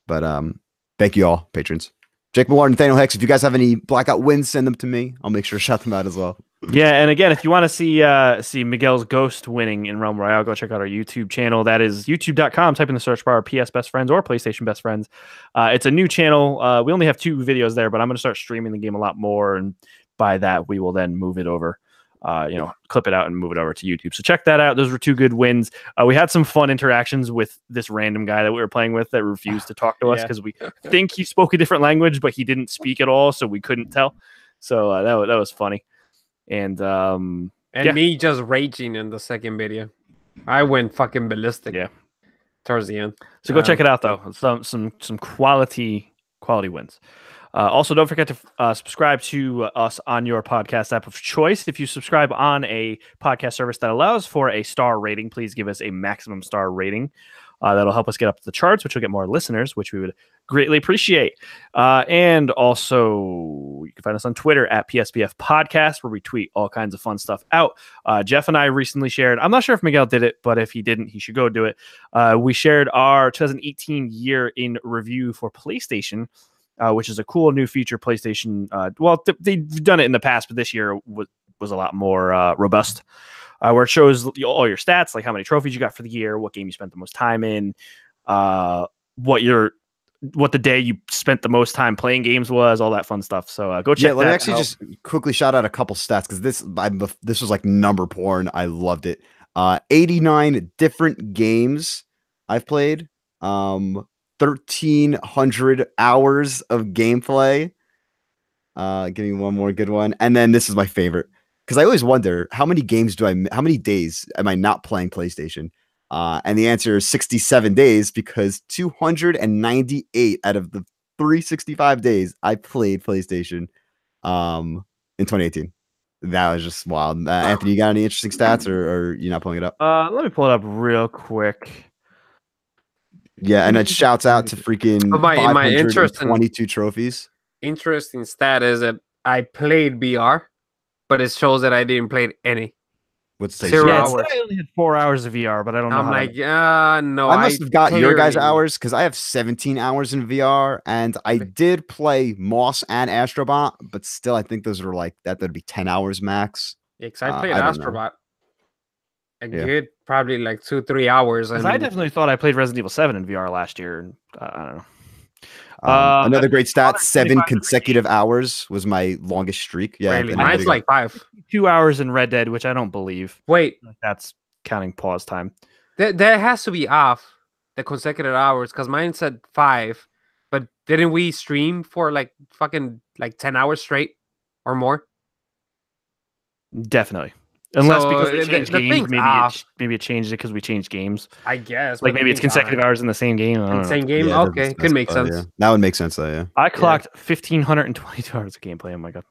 But thank you all, patrons. Jake Malone, Nathaniel Hicks, if you guys have any Blackout wins, send them to me. I'll make sure to shout them out as well. Yeah, and again, if you want to see Miguel's Ghost winning in Realm Royale, go check out our YouTube channel. That is youtube.com. Type in the search bar PS Best Friends or PlayStation Best Friends. It's a new channel. We only have 2 videos there, but I'm going to start streaming the game a lot more, and by that, we will then move it over. Clip it out and move it over to YouTube. So check that out. Those were 2 good wins. We had some fun interactions with this random guy that we were playing with that refused to talk to us because we think he spoke a different language, but he didn't speak at all, so we couldn't tell. So that was funny. And me just raging in the second video. I went fucking ballistic. Yeah, towards the end. So go check it out though. Some quality wins. Also, don't forget to subscribe to us on your podcast app of choice. If you subscribe on a podcast service that allows for a star rating, please give us a maximum star rating. That'll help us get up the charts, which will get more listeners, which we would greatly appreciate. And also, you can find us on Twitter at PSBF Podcast, where we tweet all kinds of fun stuff out. Jeff and I recently shared, I'm not sure if Miguel did it, but if he didn't, he should go do it. We shared our 2018 year in review for PlayStation, which is a cool new feature PlayStation. They've done it in the past, but this year was a lot more robust. Where it shows all your stats, like how many trophies you got for the year, what game you spent the most time in, what the day you spent the most time playing games was, all that fun stuff. So go check. Yeah, let me actually just quickly shout out a couple stats because this was like number porn. I loved it. 89 different games I've played. 1,300 hours of gameplay. Give me one more good one, and then this is my favorite. Because I always wonder how many days am I not playing PlayStation? And the answer is 67 days because 298 out of the 365 days I played PlayStation in 2018. That was just wild. Anthony, you got any interesting stats or you not pulling it up? Let me pull it up real quick. Yeah, and it shouts out to freaking my 522 trophies. Interesting stat is that I played VR, but it shows that I didn't play any. What's the 0 Yeah, hours. I only had 4 hours of VR, but I don't know. I'm like, no. I must have got your guys' clearly- hours because I have 17 hours in VR, and I did play Moss and Astrobot, but still, I think those are like that'd be 10 hours max. Yeah, 'cause I played I don't know. Astrobot a Yeah. good probably like 2-3 hours. Because I definitely thought I played Resident Evil 7 in VR last year, and I don't know. Another great stat: 7 25 consecutive hours was my longest streak. Yeah, really, Anthony, mine's like 5. 2 hours in Red Dead, which I don't believe. Wait, That's counting pause time. that has to be off the consecutive hours because mine said 5, but didn't we stream for like fucking like 10 hours straight or more? Definitely. Unless So, because we the changed thing's games, off. maybe it changed it because we changed games. I guess. Like but maybe it's the thing's consecutive off. hours in the same game. I don't In the know. same game. Yeah, it Okay, doesn't could make specify, sense. yeah. That would make sense, though. Yeah, I clocked 1,522 hours of gameplay. Oh my god.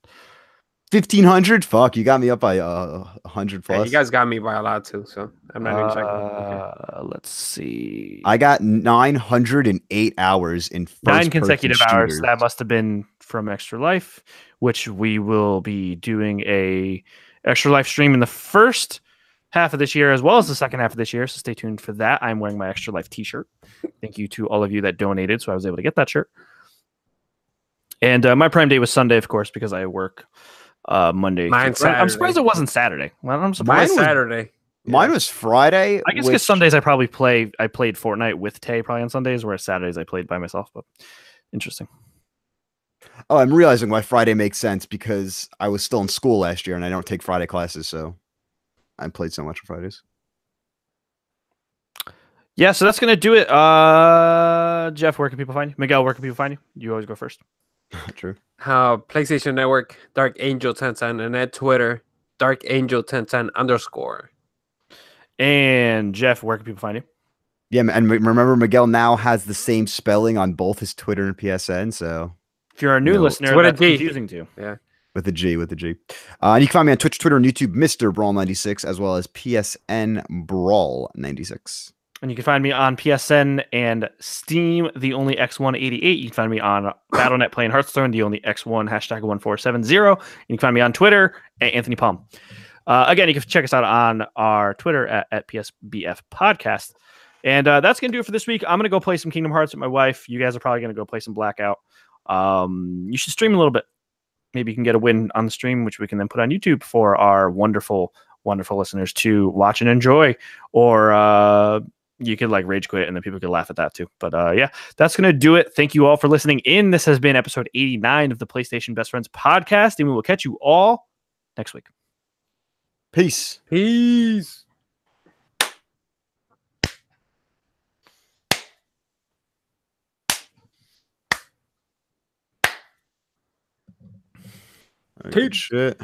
1,500. Fuck, you got me up by 100 Yeah, plus. you guys got me by a lot too, so I'm not even checking. Okay. Let's see. I got 908 hours in 9 consecutive hours. shooters. That must have been from Extra Life, which we will be doing a Extra Life stream in the first half of this year as well as the second half of this year. So stay tuned for that. I'm wearing my Extra Life t-shirt. Thank you to all of you that donated, so I was able to get that shirt. And my Prime Day was Sunday, of course, because I work Monday. Mine's I'm Saturday. surprised it wasn't Saturday. Well, I'm surprised. Mine's was- Saturday. Mine was Friday. I guess which- because Sundays I played Fortnite with Tay probably on Sundays, whereas Saturdays I played by myself. But interesting. Oh, I'm realizing why Friday makes sense because I was still in school last year and I don't take Friday classes, so I played so much on Fridays. Yeah, so that's gonna do it. Jeff, where can people find you? Miguel, where can people find you? You always go first. True. PlayStation Network, Dark Angel 1010, and at Twitter, Dark Angel 1010_. And Jeff, where can people find you? Yeah, and remember, Miguel now has the same spelling on both his Twitter and PSN, so If you're a new No, listener, what a that's G. confusing too. with a G. And you can find me on Twitch, Twitter, and YouTube, Mr. Brawl96, as well as PSN Brawl96. And you can find me on PSN and Steam, the only X188. You can find me on Battle.net playing Hearthstone, the only X1 #1470. And you can find me on Twitter at Anthony Palm. Again, you can check us out on our Twitter at PSBF Podcast. And that's going to do it for this week. I'm going to go play some Kingdom Hearts with my wife. You guys are probably going to go play some Blackout. You should stream a little bit. Maybe you can get a win on the stream, which we can then put on YouTube for our wonderful, wonderful listeners to watch and enjoy. Or you could like rage quit and then people could laugh at that too. But yeah, that's going to do it. Thank you all for listening in. This has been episode 89 of the PlayStation Best Friends podcast. And we will catch you all next week. Peace. Peace. Good shit.